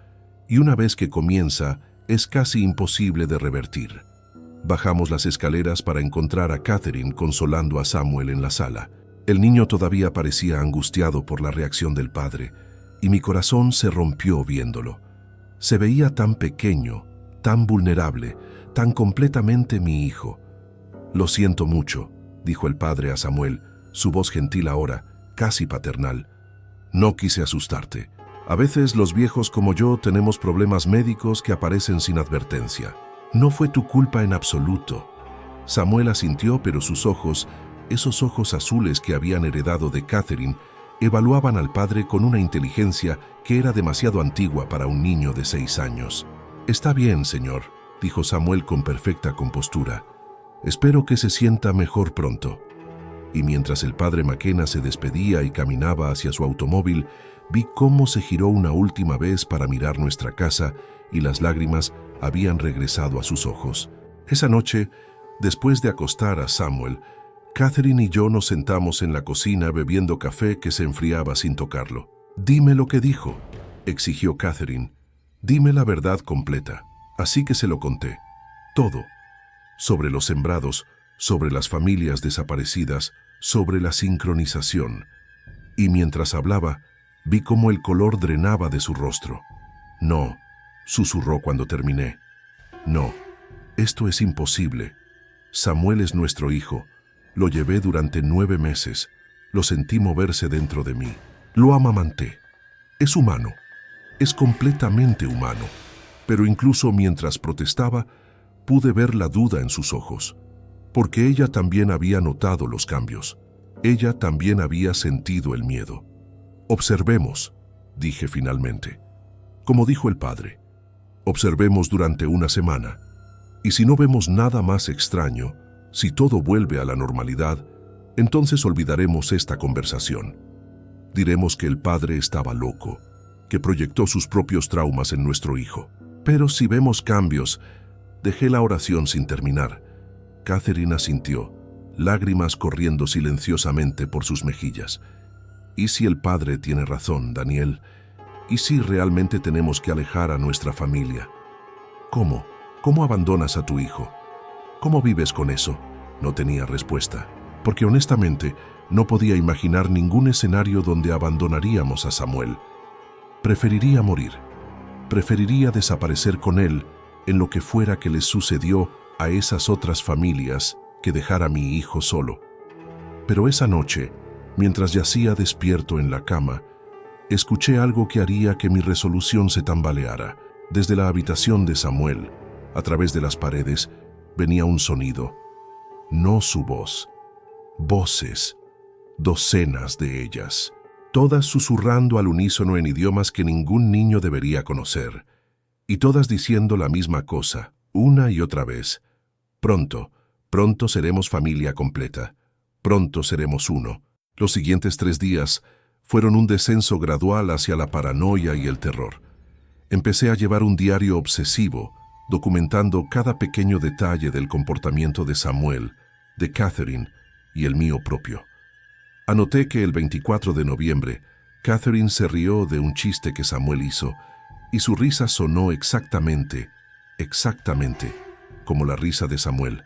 y una vez que comienza, es casi imposible de revertir. Bajamos las escaleras para encontrar a Catherine consolando a Samuel en la sala. El niño todavía parecía angustiado por la reacción del padre, y mi corazón se rompió viéndolo. Se veía tan pequeño, tan vulnerable, tan completamente mi hijo. «Lo siento mucho», dijo el padre a Samuel, su voz gentil ahora, casi paternal. «No quise asustarte. A veces los viejos como yo tenemos problemas médicos que aparecen sin advertencia. No fue tu culpa en absoluto». Samuel asintió, pero sus ojos, esos ojos azules que habían heredado de Catherine, evaluaban al padre con una inteligencia que era demasiado antigua para un niño de 6 años. «Está bien, señor», dijo Samuel con perfecta compostura. «Espero que se sienta mejor pronto». Y mientras el padre McKenna se despedía y caminaba hacia su automóvil, vi cómo se giró una última vez para mirar nuestra casa y las lágrimas habían regresado a sus ojos. Esa noche, después de acostar a Samuel, Catherine y yo nos sentamos en la cocina bebiendo café que se enfriaba sin tocarlo. «Dime lo que dijo», exigió Catherine. «Dime la verdad completa». Así que se lo conté. Todo. Sobre los sembrados, sobre las familias desaparecidas, sobre la sincronización. Y mientras hablaba, vi cómo el color drenaba de su rostro. «No», susurró cuando terminé. «No, esto es imposible. Samuel es nuestro hijo. Lo llevé durante 9 meses. Lo sentí moverse dentro de mí. Lo amamanté. Es humano. Es completamente humano». Pero incluso mientras protestaba, pude ver la duda en sus ojos, porque ella también había notado los cambios. Ella también había sentido el miedo. «Observemos», dije finalmente. Como dijo el padre, observemos durante una semana, y si no vemos nada más extraño, si todo vuelve a la normalidad, entonces olvidaremos esta conversación. Diremos que el padre estaba loco, que proyectó sus propios traumas en nuestro hijo. Pero si vemos cambios, dejé la oración sin terminar. Catherine asintió, lágrimas corriendo silenciosamente por sus mejillas. ¿Y si el padre tiene razón, Daniel? ¿Y si realmente tenemos que alejar a nuestra familia? ¿Cómo? ¿Cómo abandonas a tu hijo? ¿Cómo vives con eso? No tenía respuesta, porque honestamente no podía imaginar ningún escenario donde abandonaríamos a Samuel. Preferiría morir. Preferiría desaparecer con él en lo que fuera que les sucedió a esas otras familias que dejar a mi hijo solo. Pero esa noche, mientras yacía despierto en la cama, escuché algo que haría que mi resolución se tambaleara. Desde la habitación de Samuel, a través de las paredes, venía un sonido. No su voz. Voces. Docenas de ellas. Todas susurrando al unísono en idiomas que ningún niño debería conocer, y todas diciendo la misma cosa, una y otra vez. Pronto, pronto seremos familia completa. Pronto seremos uno. Los siguientes 3 días fueron un descenso gradual hacia la paranoia y el terror. Empecé a llevar un diario obsesivo, documentando cada pequeño detalle del comportamiento de Samuel, de Catherine y el mío propio. Anoté que el 24 de noviembre, Catherine se rió de un chiste que Samuel hizo, y su risa sonó exactamente, como la risa de Samuel.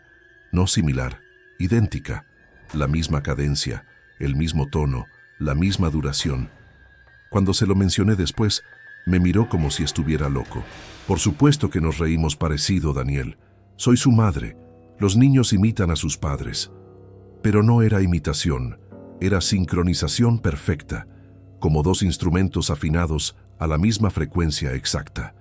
No similar, idéntica, la misma cadencia, el mismo tono, la misma duración. Cuando se lo mencioné después, me miró como si estuviera loco. «Por supuesto que nos reímos parecido, Daniel. Soy su madre. Los niños imitan a sus padres». Pero no era imitación, era sincronización perfecta, como dos instrumentos afinados a la misma frecuencia exacta.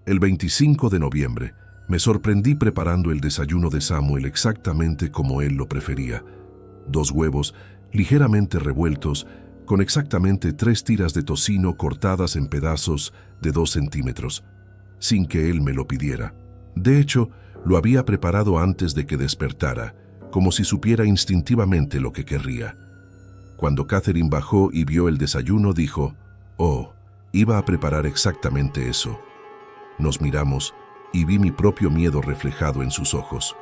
El 25 de noviembre, me sorprendí preparando el desayuno de Samuel exactamente como él lo prefería. 2 huevos, ligeramente revueltos, con exactamente 3 tiras de tocino cortadas en pedazos de 2 centímetros, sin que él me lo pidiera. De hecho, lo había preparado antes de que despertara, como si supiera instintivamente lo que querría. Cuando Catherine bajó y vio el desayuno, dijo, «Oh, iba a preparar exactamente eso». Nos miramos y vi mi propio miedo reflejado en sus ojos.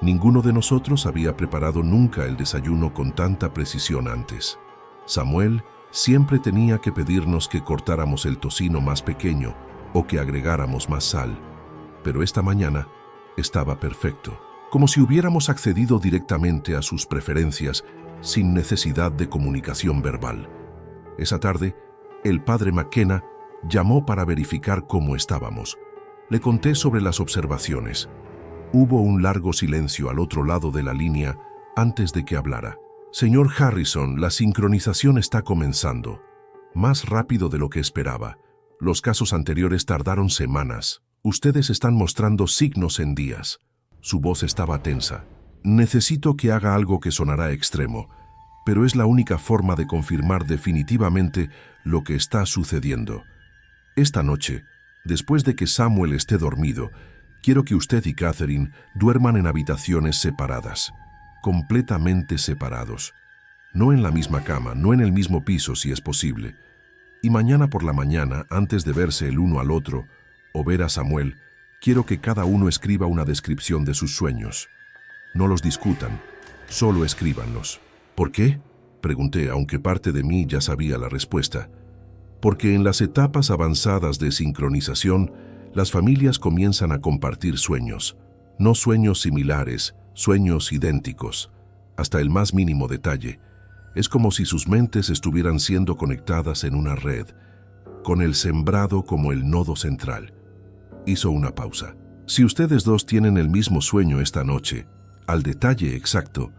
Ninguno de nosotros había preparado nunca el desayuno con tanta precisión antes. Samuel siempre tenía que pedirnos que cortáramos el tocino más pequeño o que agregáramos más sal, pero esta mañana estaba perfecto, como si hubiéramos accedido directamente a sus preferencias sin necesidad de comunicación verbal. Esa tarde, el padre McKenna llamó para verificar cómo estábamos. Le conté sobre las observaciones. Hubo un largo silencio al otro lado de la línea antes de que hablara. «Señor Harrison, la sincronización está comenzando. Más rápido de lo que esperaba. Los casos anteriores tardaron semanas. Ustedes están mostrando signos en días». Su voz estaba tensa. «Necesito que haga algo que sonará extremo, pero es la única forma de confirmar definitivamente lo que está sucediendo. Esta noche, después de que Samuel esté dormido, quiero que usted y Catherine duerman en habitaciones separadas, completamente separados. No en la misma cama, no en el mismo piso si es posible. Y mañana por la mañana, antes de verse el uno al otro o ver a Samuel, quiero que cada uno escriba una descripción de sus sueños. No los discutan, solo escríbanlos». «¿Por qué?», pregunté, aunque parte de mí ya sabía la respuesta. «Porque en las etapas avanzadas de sincronización, las familias comienzan a compartir sueños, no sueños similares, sueños idénticos, hasta el más mínimo detalle. Es como si sus mentes estuvieran siendo conectadas en una red, con el sembrado como el nodo central». Hizo una pausa. «Si ustedes dos tienen el mismo sueño esta noche, al detalle exacto,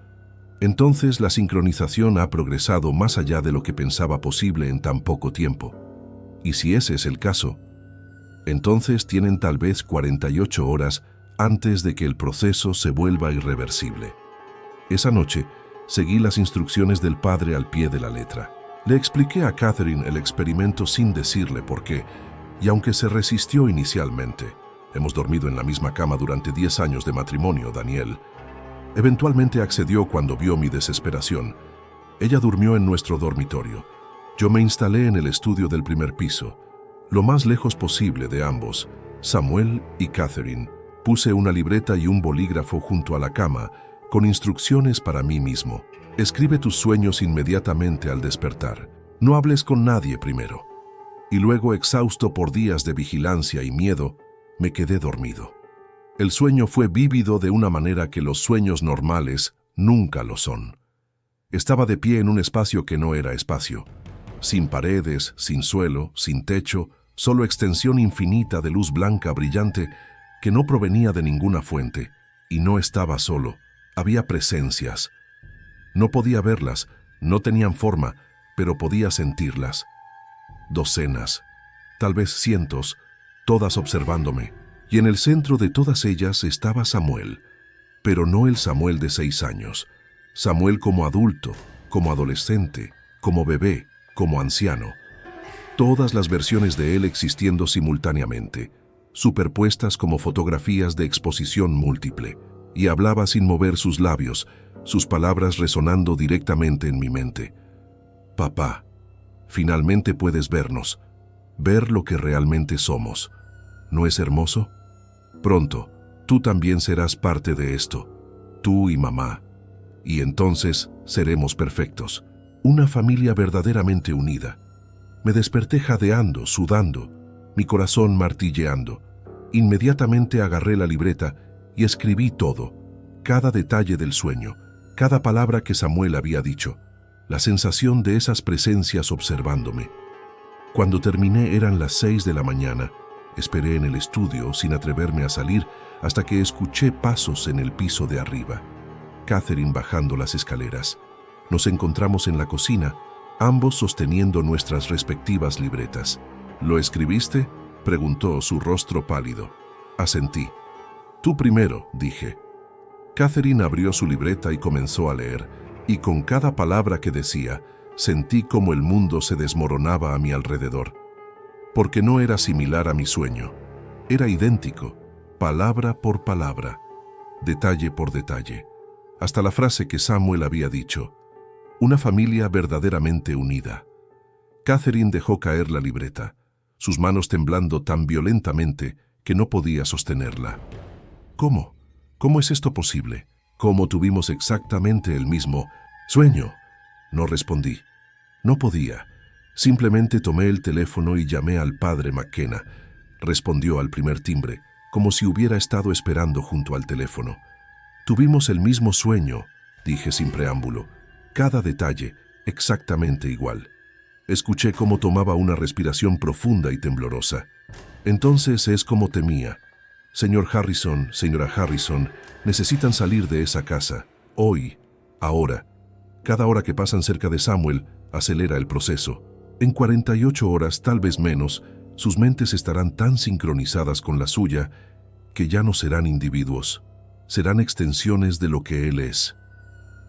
entonces la sincronización ha progresado más allá de lo que pensaba posible en tan poco tiempo. Y si ese es el caso, entonces tienen tal vez 48 horas antes de que el proceso se vuelva irreversible». Esa noche, seguí las instrucciones del padre al pie de la letra. Le expliqué a Catherine el experimento sin decirle por qué, y aunque se resistió inicialmente, hemos dormido en la misma cama durante 10 años de matrimonio, Daniel. Eventualmente accedió cuando vio mi desesperación. Ella durmió en nuestro dormitorio. Yo me instalé en el estudio del primer piso, lo más lejos posible de ambos, Samuel y Catherine. Puse una libreta y un bolígrafo junto a la cama, con instrucciones para mí mismo. «Escribe tus sueños inmediatamente al despertar. No hables con nadie primero». Y luego, exhausto por días de vigilancia y miedo, me quedé dormido. El sueño fue vívido de una manera que los sueños normales nunca lo son. Estaba de pie en un espacio que no era espacio, sin paredes, sin suelo, sin techo, solo extensión infinita de luz blanca brillante que no provenía de ninguna fuente, y no estaba solo, había presencias. No podía verlas, no tenían forma, pero podía sentirlas. Docenas, tal vez cientos, todas observándome, y en el centro de todas ellas estaba Samuel, pero no el Samuel de 6 años, Samuel como adulto, como adolescente, como bebé, como anciano. Todas las versiones de él existiendo simultáneamente, superpuestas como fotografías de exposición múltiple, y hablaba sin mover sus labios, sus palabras resonando directamente en mi mente. «Papá, finalmente puedes vernos, ver lo que realmente somos. ¿No es hermoso? Pronto, tú también serás parte de esto, tú y mamá, y entonces seremos perfectos, una familia verdaderamente unida». Me desperté jadeando, sudando, mi corazón martilleando. Inmediatamente agarré la libreta y escribí todo, cada detalle del sueño, cada palabra que Samuel había dicho, la sensación de esas presencias observándome. Cuando terminé eran las 6 de la mañana. Esperé en el estudio sin atreverme a salir hasta que escuché pasos en el piso de arriba. Catherine bajando las escaleras. Nos encontramos en la cocina, ambos sosteniendo nuestras respectivas libretas. ¿Lo escribiste?, preguntó, su rostro pálido. Asentí. Tú primero, dije. Catherine abrió su libreta y comenzó a leer, y con cada palabra que decía, sentí como el mundo se desmoronaba a mi alrededor. Porque no era similar a mi sueño. Era idéntico, palabra por palabra, detalle por detalle, hasta la frase que Samuel había dicho. Una familia verdaderamente unida. Catherine dejó caer la libreta, sus manos temblando tan violentamente que no podía sostenerla. ¿Cómo? ¿Cómo es esto posible? ¿Cómo tuvimos exactamente el mismo sueño? No respondí. No podía. Simplemente tomé el teléfono y llamé al padre McKenna. Respondió al primer timbre, como si hubiera estado esperando junto al teléfono. Tuvimos el mismo sueño, dije sin preámbulo. Cada detalle, exactamente igual. Escuché cómo tomaba una respiración profunda y temblorosa. Entonces es como temía. Señor Harrison, señora Harrison, necesitan salir de esa casa. Hoy, ahora. Cada hora que pasan cerca de Samuel acelera el proceso. En 48 horas, tal vez menos, sus mentes estarán tan sincronizadas con la suya que ya no serán individuos. Serán extensiones de lo que él es.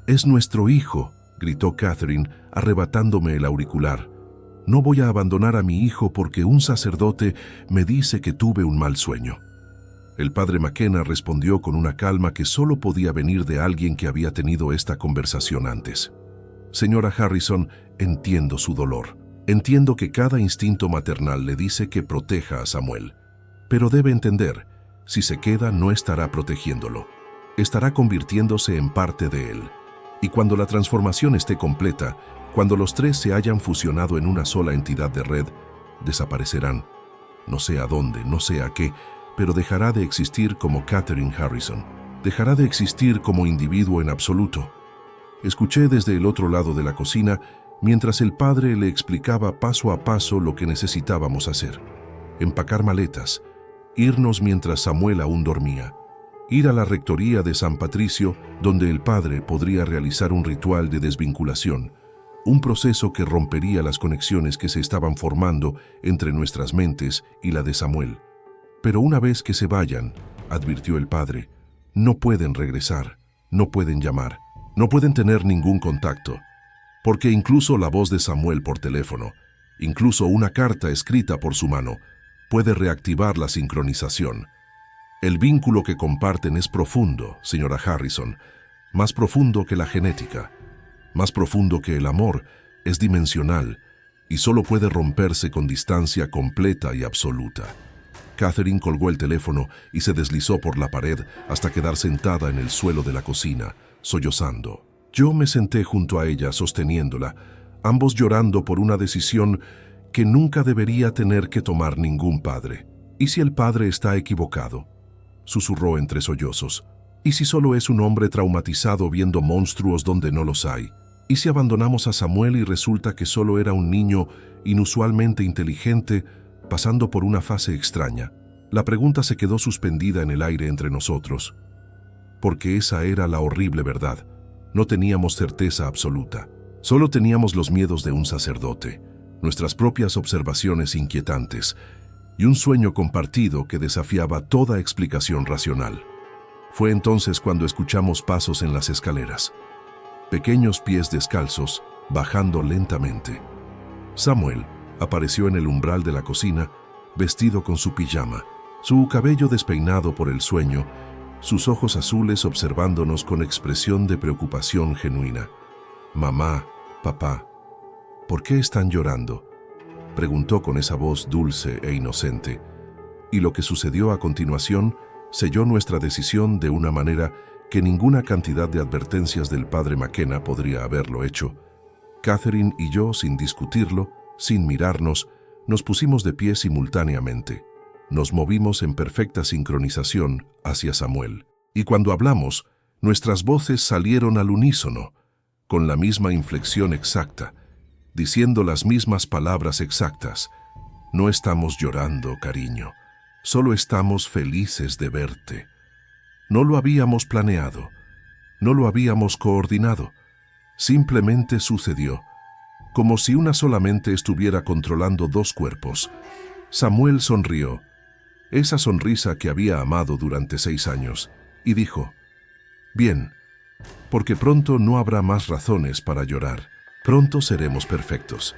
«Es nuestro hijo», gritó Catherine, arrebatándome el auricular. «No voy a abandonar a mi hijo porque un sacerdote me dice que tuve un mal sueño». El padre McKenna respondió con una calma que solo podía venir de alguien que había tenido esta conversación antes. «Señora Harrison, entiendo su dolor. Entiendo que cada instinto maternal le dice que proteja a Samuel. Pero debe entender, si se queda no estará protegiéndolo. Estará convirtiéndose en parte de él. Y cuando la transformación esté completa, cuando los tres se hayan fusionado en una sola entidad de red, desaparecerán. No sé a dónde, no sé a qué, pero dejará de existir como Catherine Harrison. Dejará de existir como individuo en absoluto». Escuché desde el otro lado de la cocina mientras el padre le explicaba paso a paso lo que necesitábamos hacer. Empacar maletas, irnos mientras Samuel aún dormía, ir a la rectoría de San Patricio, donde el padre podría realizar un ritual de desvinculación, un proceso que rompería las conexiones que se estaban formando entre nuestras mentes y la de Samuel. «Pero una vez que se vayan», advirtió el padre, «no pueden regresar, no pueden llamar, no pueden tener ningún contacto, porque incluso la voz de Samuel por teléfono, incluso una carta escrita por su mano, puede reactivar la sincronización. El vínculo que comparten es profundo, señora Harrison, más profundo que la genética, más profundo que el amor, es dimensional y solo puede romperse con distancia completa y absoluta». Catherine colgó el teléfono y se deslizó por la pared hasta quedar sentada en el suelo de la cocina, sollozando. Yo me senté junto a ella sosteniéndola, ambos llorando por una decisión que nunca debería tener que tomar ningún padre. ¿Y si el padre está equivocado?, susurró entre sollozos. ¿Y si solo es un hombre traumatizado viendo monstruos donde no los hay? ¿Y si abandonamos a Samuel y resulta que solo era un niño inusualmente inteligente pasando por una fase extraña? La pregunta se quedó suspendida en el aire entre nosotros, porque esa era la horrible verdad. No teníamos certeza absoluta. Solo teníamos los miedos de un sacerdote, nuestras propias observaciones inquietantes y un sueño compartido que desafiaba toda explicación racional. Fue entonces cuando escuchamos pasos en las escaleras, pequeños pies descalzos bajando lentamente. Samuel apareció en el umbral de la cocina, vestido con su pijama, su cabello despeinado por el sueño, sus ojos azules observándonos con expresión de preocupación genuina. «Mamá, papá, ¿por qué están llorando?», preguntó con esa voz dulce e inocente. Y lo que sucedió a continuación selló nuestra decisión de una manera que ninguna cantidad de advertencias del padre McKenna podría haberlo hecho. Catherine y yo, sin discutirlo, sin mirarnos, nos pusimos de pie simultáneamente. Nos movimos en perfecta sincronización hacia Samuel. Y cuando hablamos, nuestras voces salieron al unísono, con la misma inflexión exacta, diciendo las mismas palabras exactas. «No estamos llorando, cariño. Solo estamos felices de verte». No lo habíamos planeado. No lo habíamos coordinado. Simplemente sucedió, como si una sola mente estuviera controlando dos cuerpos. Samuel sonrió, esa sonrisa que había amado durante 6 años, y dijo, «Bien, porque pronto no habrá más razones para llorar. Pronto seremos perfectos».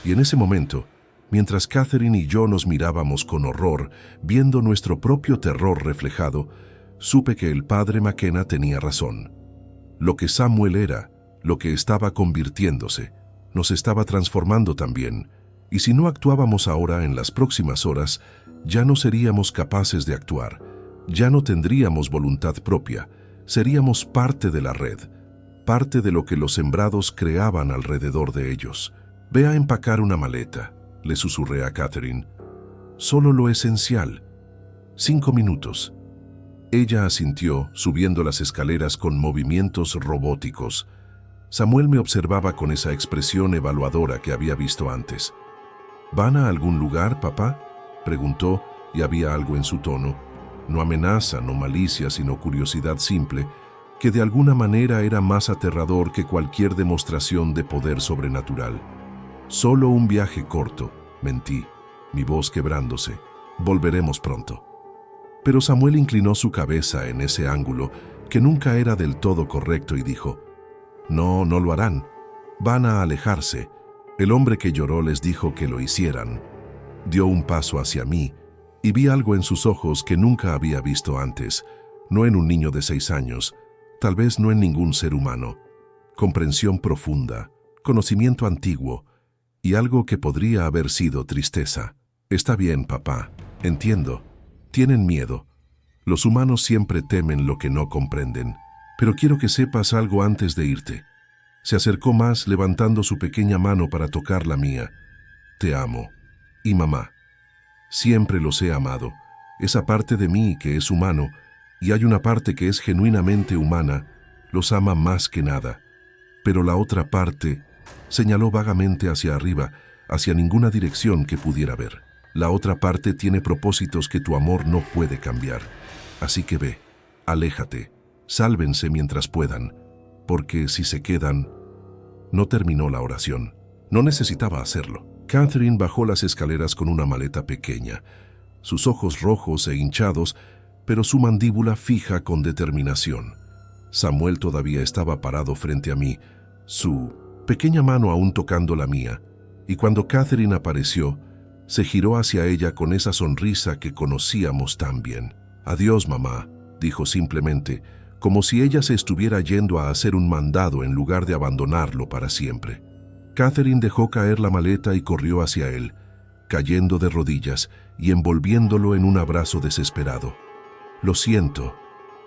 Y en ese momento, mientras Catherine y yo nos mirábamos con horror, viendo nuestro propio terror reflejado, supe que el padre McKenna tenía razón. Lo que Samuel era, lo que estaba convirtiéndose, nos estaba transformando también, y si no actuábamos ahora en las próximas horas, ya no seríamos capaces de actuar, ya no tendríamos voluntad propia, seríamos parte de la red, parte de lo que los sembrados creaban alrededor de ellos. «Ve a empacar una maleta», le susurré a Catherine. «Solo lo esencial. 5 minutos». Ella asintió, subiendo las escaleras con movimientos robóticos. Samuel me observaba con esa expresión evaluadora que había visto antes. «¿Van a algún lugar, papá?», preguntó, y había algo en su tono. No amenaza, no malicia, sino curiosidad simple, que de alguna manera era más aterrador que cualquier demostración de poder sobrenatural. «Solo un viaje corto», mentí, mi voz quebrándose. «Volveremos pronto». Pero Samuel inclinó su cabeza en ese ángulo, que nunca era del todo correcto, y dijo, «No, no lo harán. Van a alejarse. El hombre que lloró les dijo que lo hicieran». Dio un paso hacia mí, y vi algo en sus ojos que nunca había visto antes, no en un niño de 6 años, tal vez no en ningún ser humano. Comprensión profunda, conocimiento antiguo, y algo que podría haber sido tristeza. «Está bien, papá. Entiendo. Tienen miedo. Los humanos siempre temen lo que no comprenden. Pero quiero que sepas algo antes de irte». Se acercó más, levantando su pequeña mano para tocar la mía. «Te amo. Y mamá. Siempre los he amado. Esa parte de mí que es humano, y hay una parte que es genuinamente humana, los ama más que nada. Pero la otra parte», señaló vagamente hacia arriba, hacia ninguna dirección que pudiera ver. «La otra parte tiene propósitos que tu amor no puede cambiar. Así que ve, aléjate, sálvense mientras puedan, porque si se quedan...». No terminó la oración. No necesitaba hacerlo. Catherine bajó las escaleras con una maleta pequeña, sus ojos rojos e hinchados, pero su mandíbula fija con determinación. Samuel todavía estaba parado frente a mí, su pequeña mano aún tocando la mía, y cuando Catherine apareció, se giró hacia ella con esa sonrisa que conocíamos tan bien. «Adiós, mamá», dijo simplemente, como si ella se estuviera yendo a hacer un mandado en lugar de abandonarlo para siempre. Catherine dejó caer la maleta y corrió hacia él, cayendo de rodillas y envolviéndolo en un abrazo desesperado. «Lo siento»,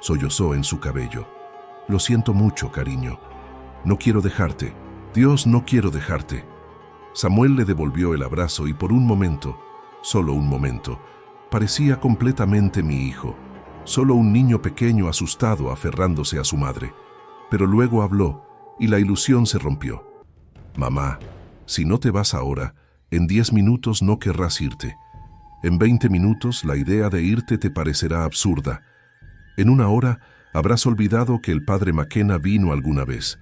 sollozó en su cabello. «Lo siento mucho, cariño. No quiero dejarte. Dios, no quiero dejarte». Samuel le devolvió el abrazo y por un momento, solo un momento, parecía completamente mi hijo, solo un niño pequeño asustado aferrándose a su madre. Pero luego habló y la ilusión se rompió. «Mamá, si no te vas ahora, en 10 minutos no querrás irte. En 20 minutos la idea de irte te parecerá absurda. En 1 hora habrás olvidado que el padre McKenna vino alguna vez.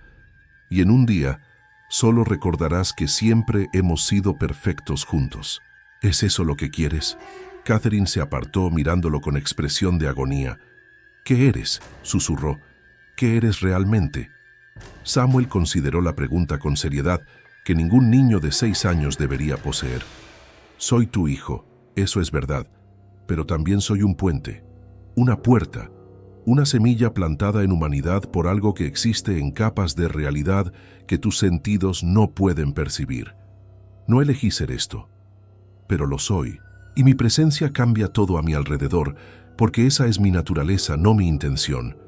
Y en 1 día solo recordarás que siempre hemos sido perfectos juntos. ¿Es eso lo que quieres?». Catherine se apartó mirándolo con expresión de agonía. «¿Qué eres?», susurró. «¿Qué eres realmente?». Samuel consideró la pregunta con seriedad que ningún niño de 6 años debería poseer. «Soy tu hijo, eso es verdad, pero también soy un puente, una puerta, una semilla plantada en humanidad por algo que existe en capas de realidad que tus sentidos no pueden percibir. No elegí ser esto, pero lo soy, y mi presencia cambia todo a mi alrededor, porque esa es mi naturaleza, no mi intención».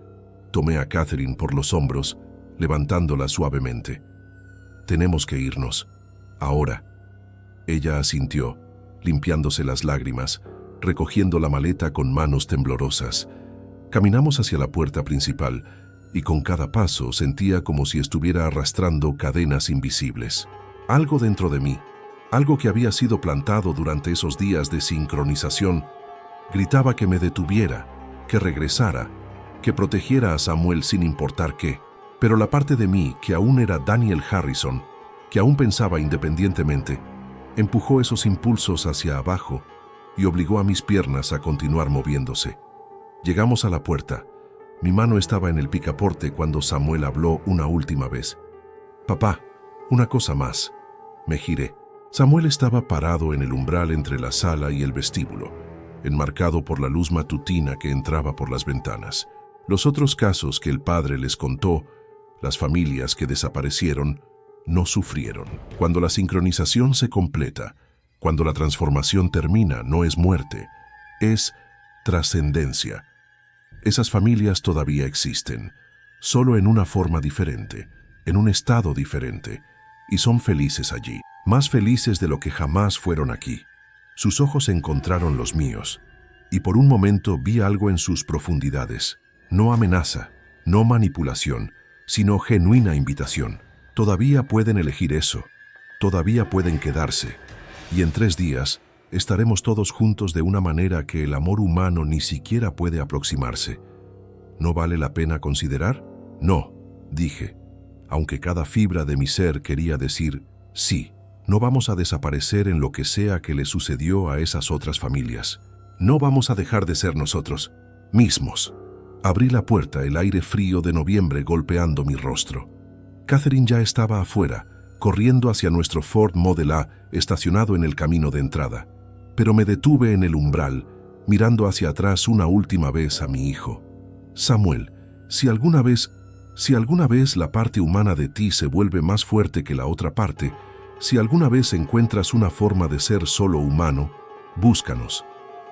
Tomé a Catherine por los hombros, levantándola suavemente. «Tenemos que irnos. Ahora». Ella asintió, limpiándose las lágrimas, recogiendo la maleta con manos temblorosas. Caminamos hacia la puerta principal, y con cada paso sentía como si estuviera arrastrando cadenas invisibles. Algo dentro de mí, algo que había sido plantado durante esos días de sincronización, gritaba que me detuviera, que regresara, que protegiera a Samuel sin importar qué, pero la parte de mí, que aún era Daniel Harrison, que aún pensaba independientemente, empujó esos impulsos hacia abajo y obligó a mis piernas a continuar moviéndose. Llegamos a la puerta. Mi mano estaba en el picaporte cuando Samuel habló una última vez. «Papá, una cosa más». Me giré. Samuel estaba parado en el umbral entre la sala y el vestíbulo, enmarcado por la luz matutina que entraba por las ventanas. Los otros casos que el padre les contó, las familias que desaparecieron, no sufrieron. Cuando la sincronización se completa, cuando la transformación termina, no es muerte, es trascendencia. Esas familias todavía existen, solo en una forma diferente, en un estado diferente, y son felices allí, más felices de lo que jamás fueron aquí. Sus ojos encontraron los míos, y por un momento vi algo en sus profundidades. No amenaza, no manipulación, sino genuina invitación. Todavía pueden elegir eso, todavía pueden quedarse, y en 3 días estaremos todos juntos de una manera que el amor humano ni siquiera puede aproximarse. ¿No vale la pena considerar? No, dije, aunque cada fibra de mi ser quería decir sí. No vamos a desaparecer en lo que sea que le sucedió a esas otras familias. No vamos a dejar de ser nosotros mismos. Abrí la puerta, el aire frío de noviembre golpeando mi rostro. Catherine ya estaba afuera, corriendo hacia nuestro Ford Model A estacionado en el camino de entrada. Pero me detuve en el umbral, mirando hacia atrás una última vez a mi hijo. Samuel, si alguna vez la parte humana de ti se vuelve más fuerte que la otra parte, si alguna vez encuentras una forma de ser solo humano, búscanos.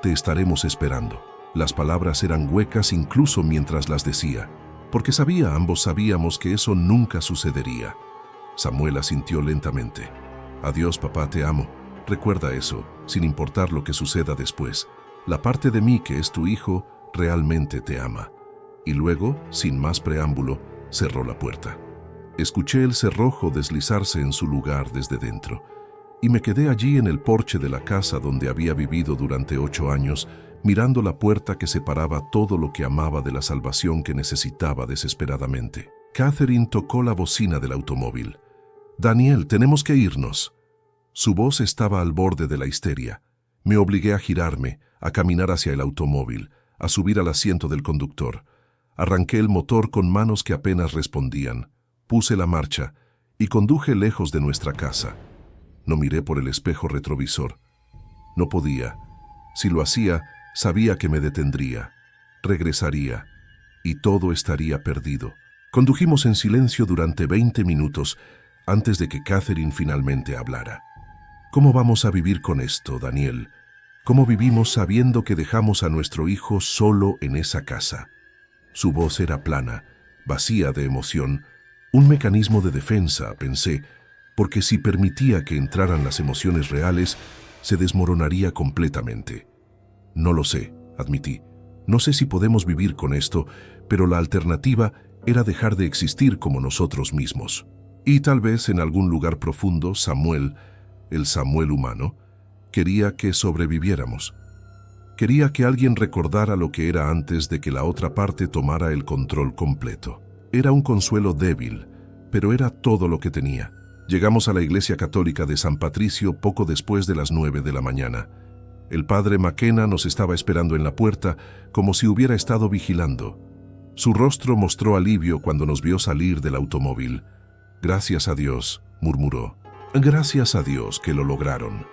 Te estaremos esperando. Las palabras eran huecas incluso mientras las decía, porque ambos sabíamos que eso nunca sucedería. Samuel asintió lentamente. Adiós, papá, te amo. Recuerda eso, sin importar lo que suceda después. La parte de mí que es tu hijo realmente te ama. Y luego, sin más preámbulo, cerró la puerta. Escuché el cerrojo deslizarse en su lugar desde dentro, y me quedé allí en el porche de la casa donde había vivido durante 8 años, mirando la puerta que separaba todo lo que amaba de la salvación que necesitaba desesperadamente. Catherine tocó la bocina del automóvil. «Daniel, tenemos que irnos». Su voz estaba al borde de la histeria. Me obligué a girarme, a caminar hacia el automóvil, a subir al asiento del conductor. Arranqué el motor con manos que apenas respondían. Puse la marcha y conduje lejos de nuestra casa. No miré por el espejo retrovisor. No podía. Si lo hacía, sabía que me detendría. Regresaría. Y todo estaría perdido. Condujimos en silencio durante 20 minutos antes de que Catherine finalmente hablara. ¿Cómo vamos a vivir con esto, Daniel? ¿Cómo vivimos sabiendo que dejamos a nuestro hijo solo en esa casa? Su voz era plana, vacía de emoción. Un mecanismo de defensa, pensé, porque si permitía que entraran las emociones reales, se desmoronaría completamente. No lo sé, admití. No sé si podemos vivir con esto, pero la alternativa era dejar de existir como nosotros mismos. Y tal vez en algún lugar profundo, Samuel, el Samuel humano, quería que sobreviviéramos. Quería que alguien recordara lo que era antes de que la otra parte tomara el control completo. Era un consuelo débil, pero era todo lo que tenía. Llegamos a la iglesia católica de San Patricio poco después de las 9 de la mañana. El padre McKenna nos estaba esperando en la puerta como si hubiera estado vigilando. Su rostro mostró alivio cuando nos vio salir del automóvil. «Gracias a Dios», murmuró. «Gracias a Dios que lo lograron».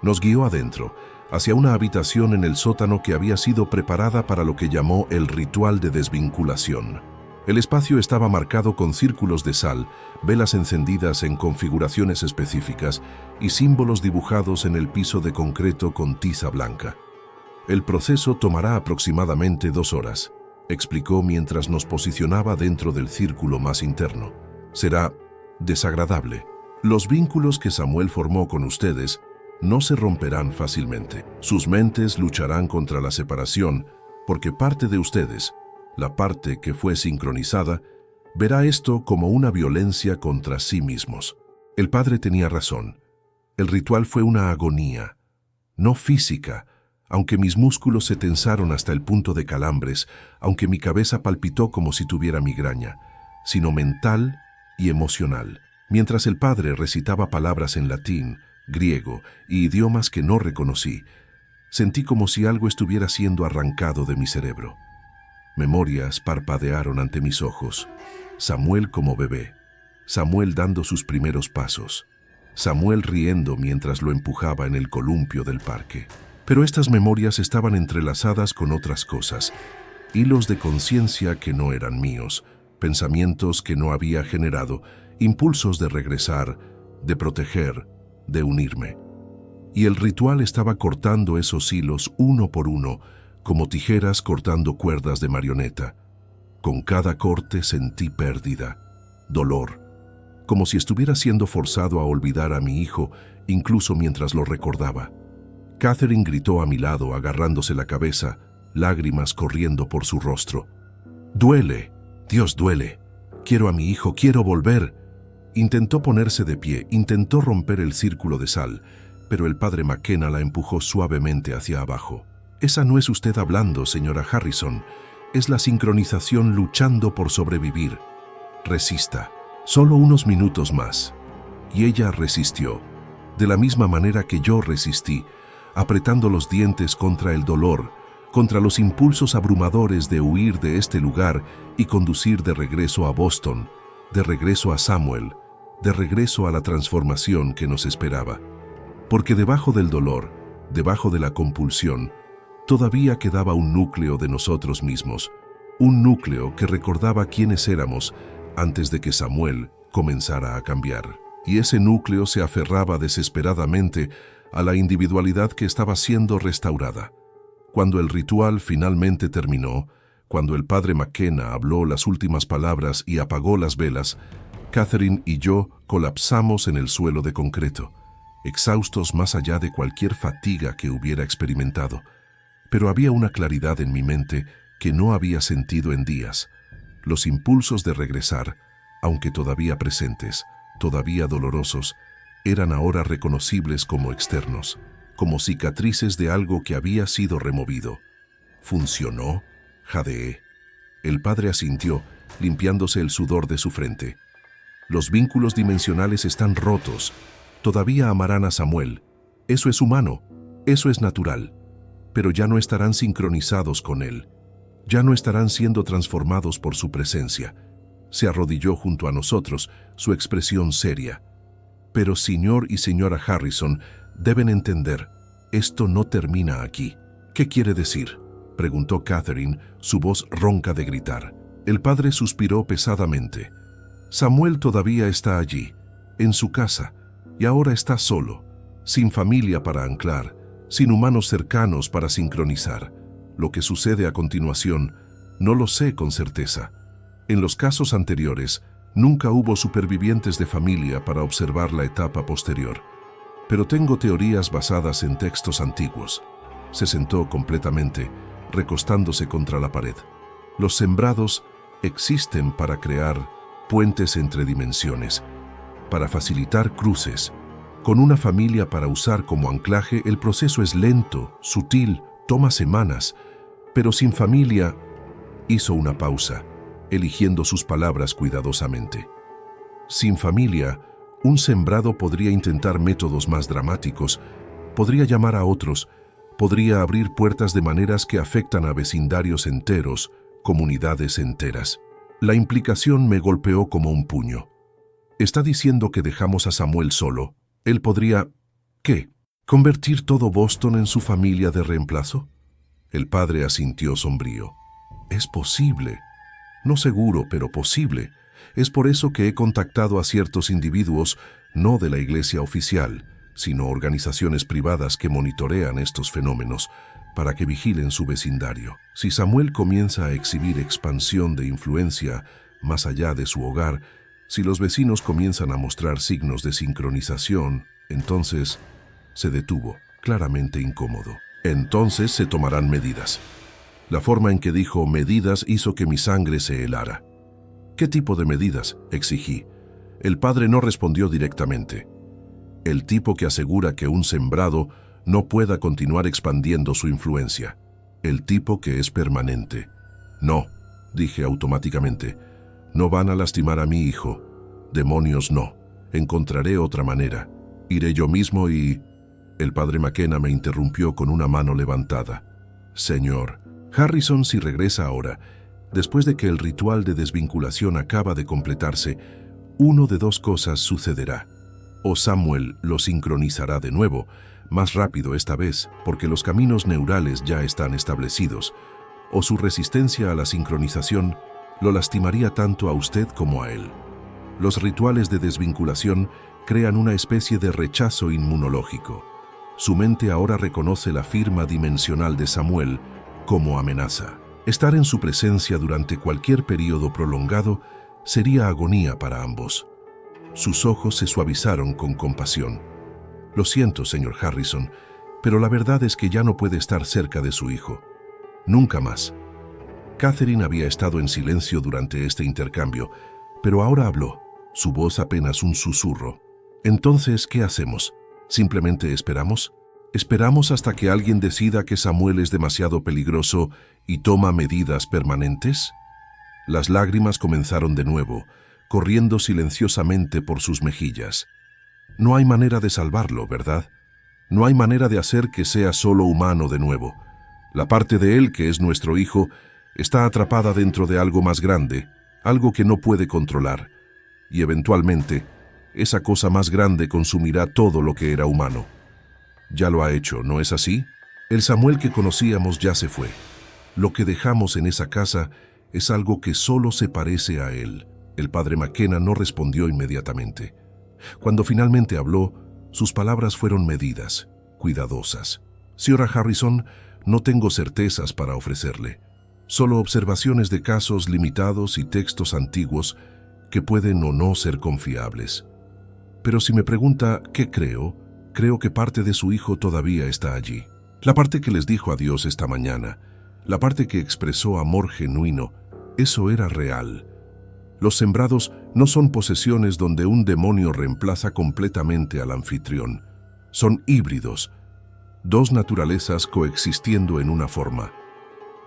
Nos guió adentro, hacia una habitación en el sótano que había sido preparada para lo que llamó el ritual de desvinculación. El espacio estaba marcado con círculos de sal, velas encendidas en configuraciones específicas y símbolos dibujados en el piso de concreto con tiza blanca. «El proceso tomará aproximadamente 2 horas», explicó mientras nos posicionaba dentro del círculo más interno. «Será desagradable. Los vínculos que Samuel formó con ustedes no se romperán fácilmente. Sus mentes lucharán contra la separación porque parte de ustedes, la parte que fue sincronizada, verá esto como una violencia contra sí mismos». El padre tenía razón. El ritual fue una agonía, no física, aunque mis músculos se tensaron hasta el punto de calambres, aunque mi cabeza palpitó como si tuviera migraña, sino mental y emocional. Mientras el padre recitaba palabras en latín, griego y idiomas que no reconocí, sentí como si algo estuviera siendo arrancado de mi cerebro. Memorias parpadearon ante mis ojos. Samuel como bebé, Samuel dando sus primeros pasos, Samuel riendo mientras lo empujaba en el columpio del parque. Pero estas memorias estaban entrelazadas con otras cosas, hilos de conciencia que no eran míos, pensamientos que no había generado, impulsos de regresar, de proteger, de unirme. Y el ritual estaba cortando esos hilos uno por uno, como tijeras cortando cuerdas de marioneta. Con cada corte sentí pérdida, dolor, como si estuviera siendo forzado a olvidar a mi hijo, incluso mientras lo recordaba. Catherine gritó a mi lado, agarrándose la cabeza, lágrimas corriendo por su rostro. «Duele, Dios duele. Quiero a mi hijo, quiero volver». Intentó ponerse de pie, intentó romper el círculo de sal, pero el padre McKenna la empujó suavemente hacia abajo. «Esa no es usted hablando, señora Harrison. Es la sincronización luchando por sobrevivir. Resista. Solo unos minutos más». Y ella resistió, de la misma manera que yo resistí, apretando los dientes contra el dolor, contra los impulsos abrumadores de huir de este lugar y conducir de regreso a Boston, de regreso a Samuel, de regreso a la transformación que nos esperaba. Porque debajo del dolor, debajo de la compulsión, todavía quedaba un núcleo de nosotros mismos, un núcleo que recordaba quiénes éramos antes de que Samuel comenzara a cambiar. Y ese núcleo se aferraba desesperadamente a la individualidad que estaba siendo restaurada. Cuando el ritual finalmente terminó, cuando el padre McKenna habló las últimas palabras y apagó las velas, Catherine y yo colapsamos en el suelo de concreto, exhaustos más allá de cualquier fatiga que hubiera experimentado. Pero había una claridad en mi mente que no había sentido en días. Los impulsos de regresar, aunque todavía presentes, todavía dolorosos, eran ahora reconocibles como externos, como cicatrices de algo que había sido removido. «¿Funcionó?», jadeé. El padre asintió, limpiándose el sudor de su frente. «Los vínculos dimensionales están rotos. Todavía amarán a Samuel. Eso es humano, eso es natural. Pero ya no estarán sincronizados con él. Ya no estarán siendo transformados por su presencia». Se arrodilló junto a nosotros, su expresión seria. «Pero señor y señora Harrison, deben entender, esto no termina aquí». «¿Qué quiere decir?», preguntó Catherine, su voz ronca de gritar. El padre suspiró pesadamente. «Samuel todavía está allí, en su casa, y ahora está solo, sin familia para anclar, sin humanos cercanos para sincronizar. Lo que sucede a continuación, no lo sé con certeza. En los casos anteriores, nunca hubo supervivientes de familia para observar la etapa posterior. Pero tengo teorías basadas en textos antiguos». Se sentó completamente, recostándose contra la pared. «Los sembrados existen para crear puentes entre dimensiones, para facilitar cruces. Con una familia para usar como anclaje, el proceso es lento, sutil, toma semanas. Pero sin familia…». Hizo una pausa, eligiendo sus palabras cuidadosamente. «Sin familia, un sembrado podría intentar métodos más dramáticos, podría llamar a otros, podría abrir puertas de maneras que afectan a vecindarios enteros, comunidades enteras». La implicación me golpeó como un puño. ¿Está diciendo que dejamos a Samuel solo? Él podría… ¿qué? ¿Convertir todo Boston en su familia de reemplazo? El padre asintió sombrío. «Es posible. No seguro, pero posible. Es por eso que he contactado a ciertos individuos, no de la iglesia oficial, sino organizaciones privadas que monitorean estos fenómenos, para que vigilen su vecindario. Si Samuel comienza a exhibir expansión de influencia más allá de su hogar, si los vecinos comienzan a mostrar signos de sincronización, entonces…». Se detuvo, claramente incómodo. «Entonces se tomarán medidas». La forma en que dijo medidas hizo que mi sangre se helara. «¿Qué tipo de medidas?», exigí. El padre no respondió directamente. «El tipo que asegura que un sembrado no pueda continuar expandiendo su influencia. El tipo que es permanente. No, dije automáticamente. No van a lastimar a mi hijo. Demonios, no. Encontraré otra manera. Iré yo mismo y... El padre McKenna me interrumpió con una mano levantada. Señor, Harrison, si regresa ahora, después de que el ritual de desvinculación acaba de completarse, uno de dos cosas sucederá. O Samuel lo sincronizará de nuevo, más rápido esta vez, porque los caminos neurales ya están establecidos, o su resistencia a la sincronización lo lastimaría tanto a usted como a él. Los rituales de desvinculación crean una especie de rechazo inmunológico. Su mente ahora reconoce la firma dimensional de Samuel como amenaza. Estar en su presencia durante cualquier periodo prolongado sería agonía para ambos. Sus ojos se suavizaron con compasión. Lo siento, señor Harrison, pero la verdad es que ya no puede estar cerca de su hijo. Nunca más. Catherine había estado en silencio durante este intercambio, pero ahora habló, su voz apenas un susurro. Entonces, ¿qué hacemos? ¿Simplemente esperamos? ¿Esperamos hasta que alguien decida que Samuel es demasiado peligroso y toma medidas permanentes? Las lágrimas comenzaron de nuevo, corriendo silenciosamente por sus mejillas. No hay manera de salvarlo, ¿verdad? No hay manera de hacer que sea solo humano de nuevo. La parte de él, que es nuestro hijo, está atrapada dentro de algo más grande, algo que no puede controlar. Y eventualmente, esa cosa más grande consumirá todo lo que era humano. Ya lo ha hecho, ¿no es así? El Samuel que conocíamos ya se fue. Lo que dejamos en esa casa es algo que solo se parece a él. El padre McKenna no respondió inmediatamente. Cuando finalmente habló, sus palabras fueron medidas, cuidadosas. Señora Harrison, no tengo certezas para ofrecerle. Solo observaciones de casos limitados y textos antiguos que pueden o no ser confiables. Pero si me pregunta qué creo que parte de su hijo todavía está allí. La parte que les dijo adiós esta mañana, la parte que expresó amor genuino, eso era real. Los sembrados no son posesiones donde un demonio reemplaza completamente al anfitrión. Son híbridos, dos naturalezas coexistiendo en una forma.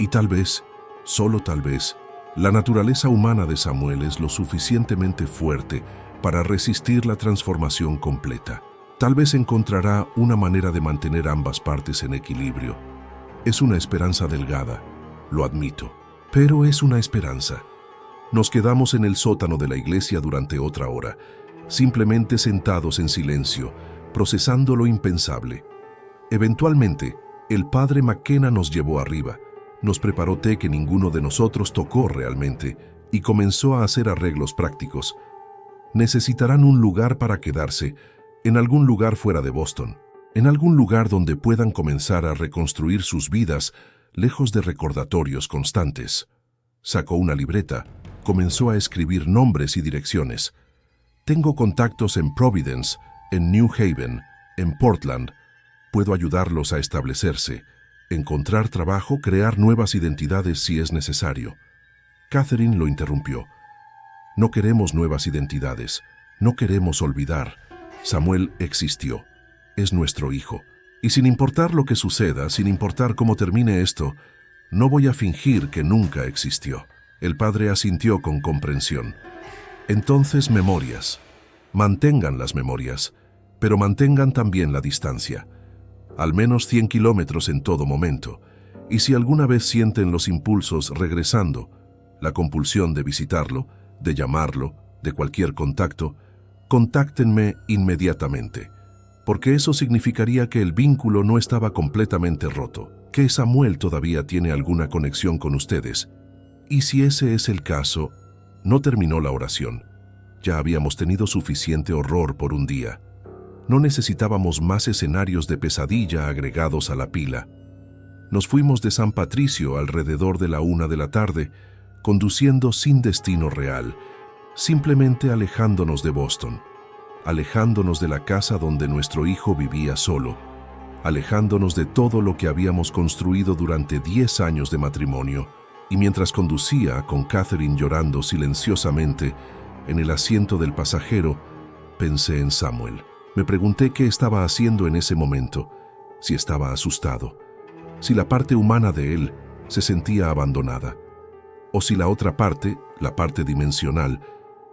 Y tal vez, solo tal vez, la naturaleza humana de Samuel es lo suficientemente fuerte para resistir la transformación completa. Tal vez encontrará una manera de mantener ambas partes en equilibrio. Es una esperanza delgada, lo admito, pero es una esperanza. Nos quedamos en el sótano de la iglesia durante otra hora, simplemente sentados en silencio, procesando lo impensable. Eventualmente, el padre McKenna nos llevó arriba, nos preparó té que ninguno de nosotros tocó realmente y comenzó a hacer arreglos prácticos. Necesitarán un lugar para quedarse, en algún lugar fuera de Boston, en algún lugar donde puedan comenzar a reconstruir sus vidas lejos de recordatorios constantes. Sacó una libreta, comenzó a escribir nombres y direcciones. Tengo contactos en Providence, en New Haven, en Portland. Puedo ayudarlos a establecerse, encontrar trabajo, crear nuevas identidades si es necesario. Catherine lo interrumpió. No queremos nuevas identidades, no queremos olvidar. Samuel existió, es nuestro hijo. Y sin importar lo que suceda, sin importar cómo termine esto, no voy a fingir que nunca existió. El padre asintió con comprensión. Entonces, memorias. Mantengan las memorias, pero mantengan también la distancia. Al menos 100 kilómetros en todo momento. Y si alguna vez sienten los impulsos regresando, la compulsión de visitarlo, de llamarlo, de cualquier contacto, contáctenme inmediatamente, porque eso significaría que el vínculo no estaba completamente roto, que Samuel todavía tiene alguna conexión con ustedes. Y si ese es el caso, no terminó la oración. Ya habíamos tenido suficiente horror por un día. No necesitábamos más escenarios de pesadilla agregados a la pila. Nos fuimos de San Patricio alrededor de la 1 de la tarde, conduciendo sin destino real, simplemente alejándonos de Boston, alejándonos de la casa donde nuestro hijo vivía solo, alejándonos de todo lo que habíamos construido durante 10 años de matrimonio. Y mientras conducía, con Catherine llorando silenciosamente en el asiento del pasajero, pensé en Samuel. Me pregunté qué estaba haciendo en ese momento, si estaba asustado, si la parte humana de él se sentía abandonada, o si la otra parte, la parte dimensional,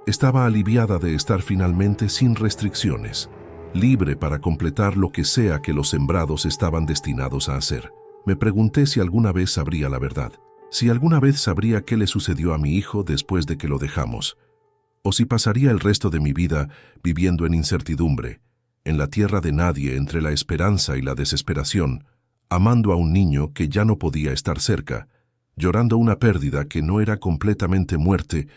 estaba aliviada de estar finalmente sin restricciones, libre para completar lo que sea que los sembrados estaban destinados a hacer. Me pregunté si alguna vez sabría la verdad, si alguna vez sabría qué le sucedió a mi hijo después de que lo dejamos, o si pasaría el resto de mi vida viviendo en incertidumbre, en la tierra de nadie entre la esperanza y la desesperación, amando a un niño que ya no podía estar cerca, llorando una pérdida que no era completamente muerte,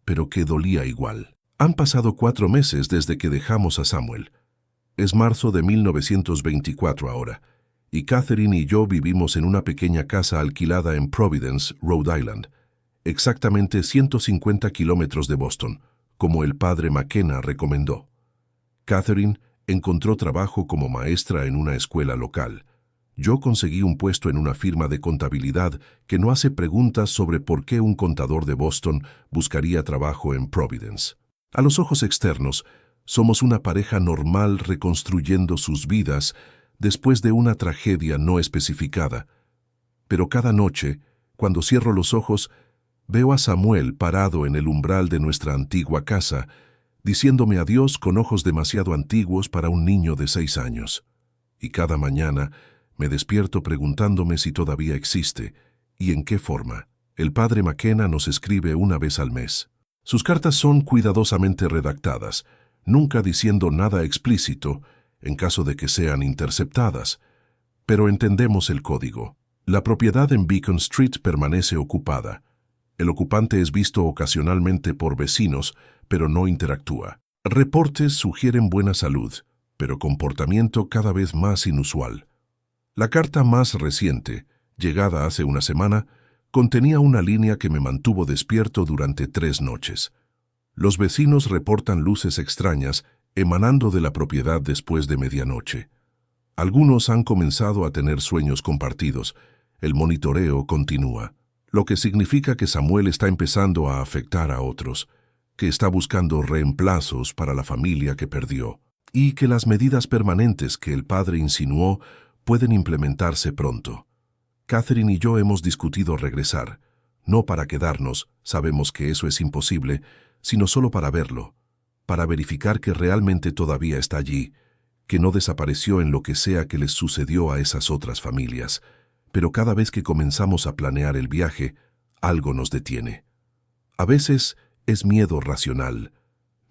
pero que dolía igual. Han pasado 4 meses desde que dejamos a Samuel. Es marzo de 1924 ahora, y Catherine y yo vivimos en una pequeña casa alquilada en Providence, Rhode Island, exactamente 150 kilómetros de Boston, como el padre McKenna recomendó. Catherine encontró trabajo como maestra en una escuela local. Yo conseguí un puesto en una firma de contabilidad que no hace preguntas sobre por qué un contador de Boston buscaría trabajo en Providence. A los ojos externos, somos una pareja normal reconstruyendo sus vidas después de una tragedia no especificada. Pero cada noche, cuando cierro los ojos, veo a Samuel parado en el umbral de nuestra antigua casa, diciéndome adiós con ojos demasiado antiguos para un niño de 6 años. Y cada mañana me despierto preguntándome si todavía existe y en qué forma. El padre McKenna nos escribe una vez al mes. Sus cartas son cuidadosamente redactadas, nunca diciendo nada explícito en caso de que sean interceptadas, pero entendemos el código. La propiedad en Beacon Street permanece ocupada. El ocupante es visto ocasionalmente por vecinos, pero no interactúa. Reportes sugieren buena salud, pero comportamiento cada vez más inusual. La carta más reciente, llegada hace una semana, contenía una línea que me mantuvo despierto durante 3 noches. Los vecinos reportan luces extrañas emanando de la propiedad después de medianoche. Algunos han comenzado a tener sueños compartidos. El monitoreo continúa, lo que significa que Samuel está empezando a afectar a otros, que está buscando reemplazos para la familia que perdió, y que las medidas permanentes que el padre insinuó pueden implementarse pronto. Catherine y yo hemos discutido regresar, no para quedarnos, sabemos que eso es imposible, sino solo para verlo, para verificar que realmente todavía está allí, que no desapareció en lo que sea que les sucedió a esas otras familias. Pero cada vez que comenzamos a planear el viaje, algo nos detiene. A veces es miedo racional,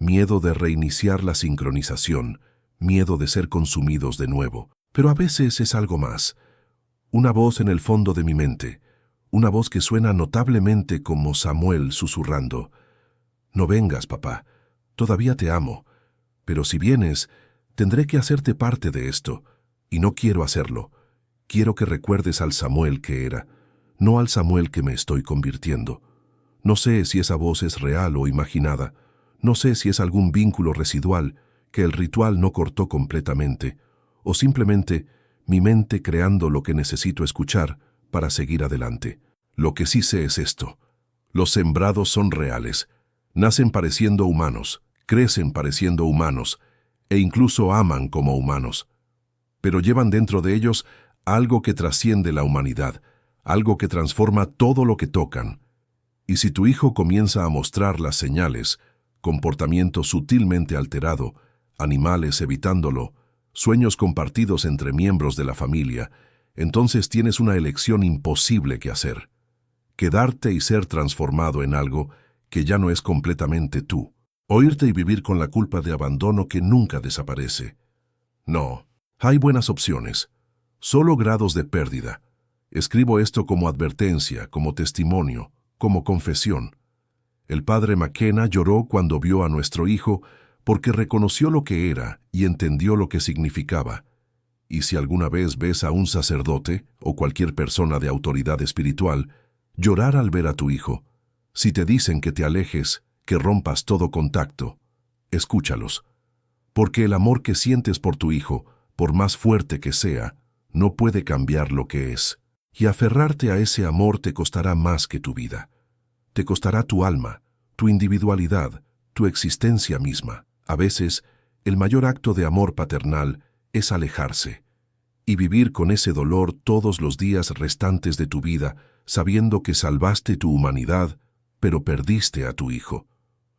miedo de reiniciar la sincronización, miedo de ser consumidos de nuevo. Pero a veces es algo más. Una voz en el fondo de mi mente, una voz que suena notablemente como Samuel susurrando. No vengas, papá, todavía te amo, pero si vienes, tendré que hacerte parte de esto, y no quiero hacerlo. Quiero que recuerdes al Samuel que era, no al Samuel que me estoy convirtiendo. No sé si esa voz es real o imaginada, no sé si es algún vínculo residual que el ritual no cortó completamente, o simplemente mi mente creando lo que necesito escuchar para seguir adelante. Lo que sí sé es esto. Los sembrados son reales. Nacen pareciendo humanos, crecen pareciendo humanos, e incluso aman como humanos. Pero llevan dentro de ellos algo que trasciende la humanidad, algo que transforma todo lo que tocan. Y si tu hijo comienza a mostrar las señales, comportamiento sutilmente alterado, animales evitándolo, sueños compartidos entre miembros de la familia, entonces tienes una elección imposible que hacer. Quedarte y ser transformado en algo que ya no es completamente tú. O irte y vivir con la culpa de abandono que nunca desaparece. No, hay buenas opciones. Solo grados de pérdida. Escribo esto como advertencia, como testimonio, como confesión. El padre McKenna lloró cuando vio a nuestro hijo porque reconoció lo que era y entendió lo que significaba. Y si alguna vez ves a un sacerdote o cualquier persona de autoridad espiritual llorar al ver a tu hijo, si te dicen que te alejes, que rompas todo contacto, escúchalos. Porque el amor que sientes por tu hijo, por más fuerte que sea, no puede cambiar lo que es. Y aferrarte a ese amor te costará más que tu vida. Te costará tu alma, tu individualidad, tu existencia misma. A veces, el mayor acto de amor paternal es alejarse. y vivir con ese dolor todos los días restantes de tu vida, sabiendo que salvaste tu humanidad, pero perdiste a tu hijo.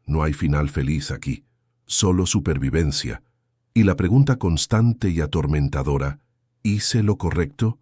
No hay final feliz aquí, solo supervivencia. Y la pregunta constante y atormentadora, ¿hice lo correcto?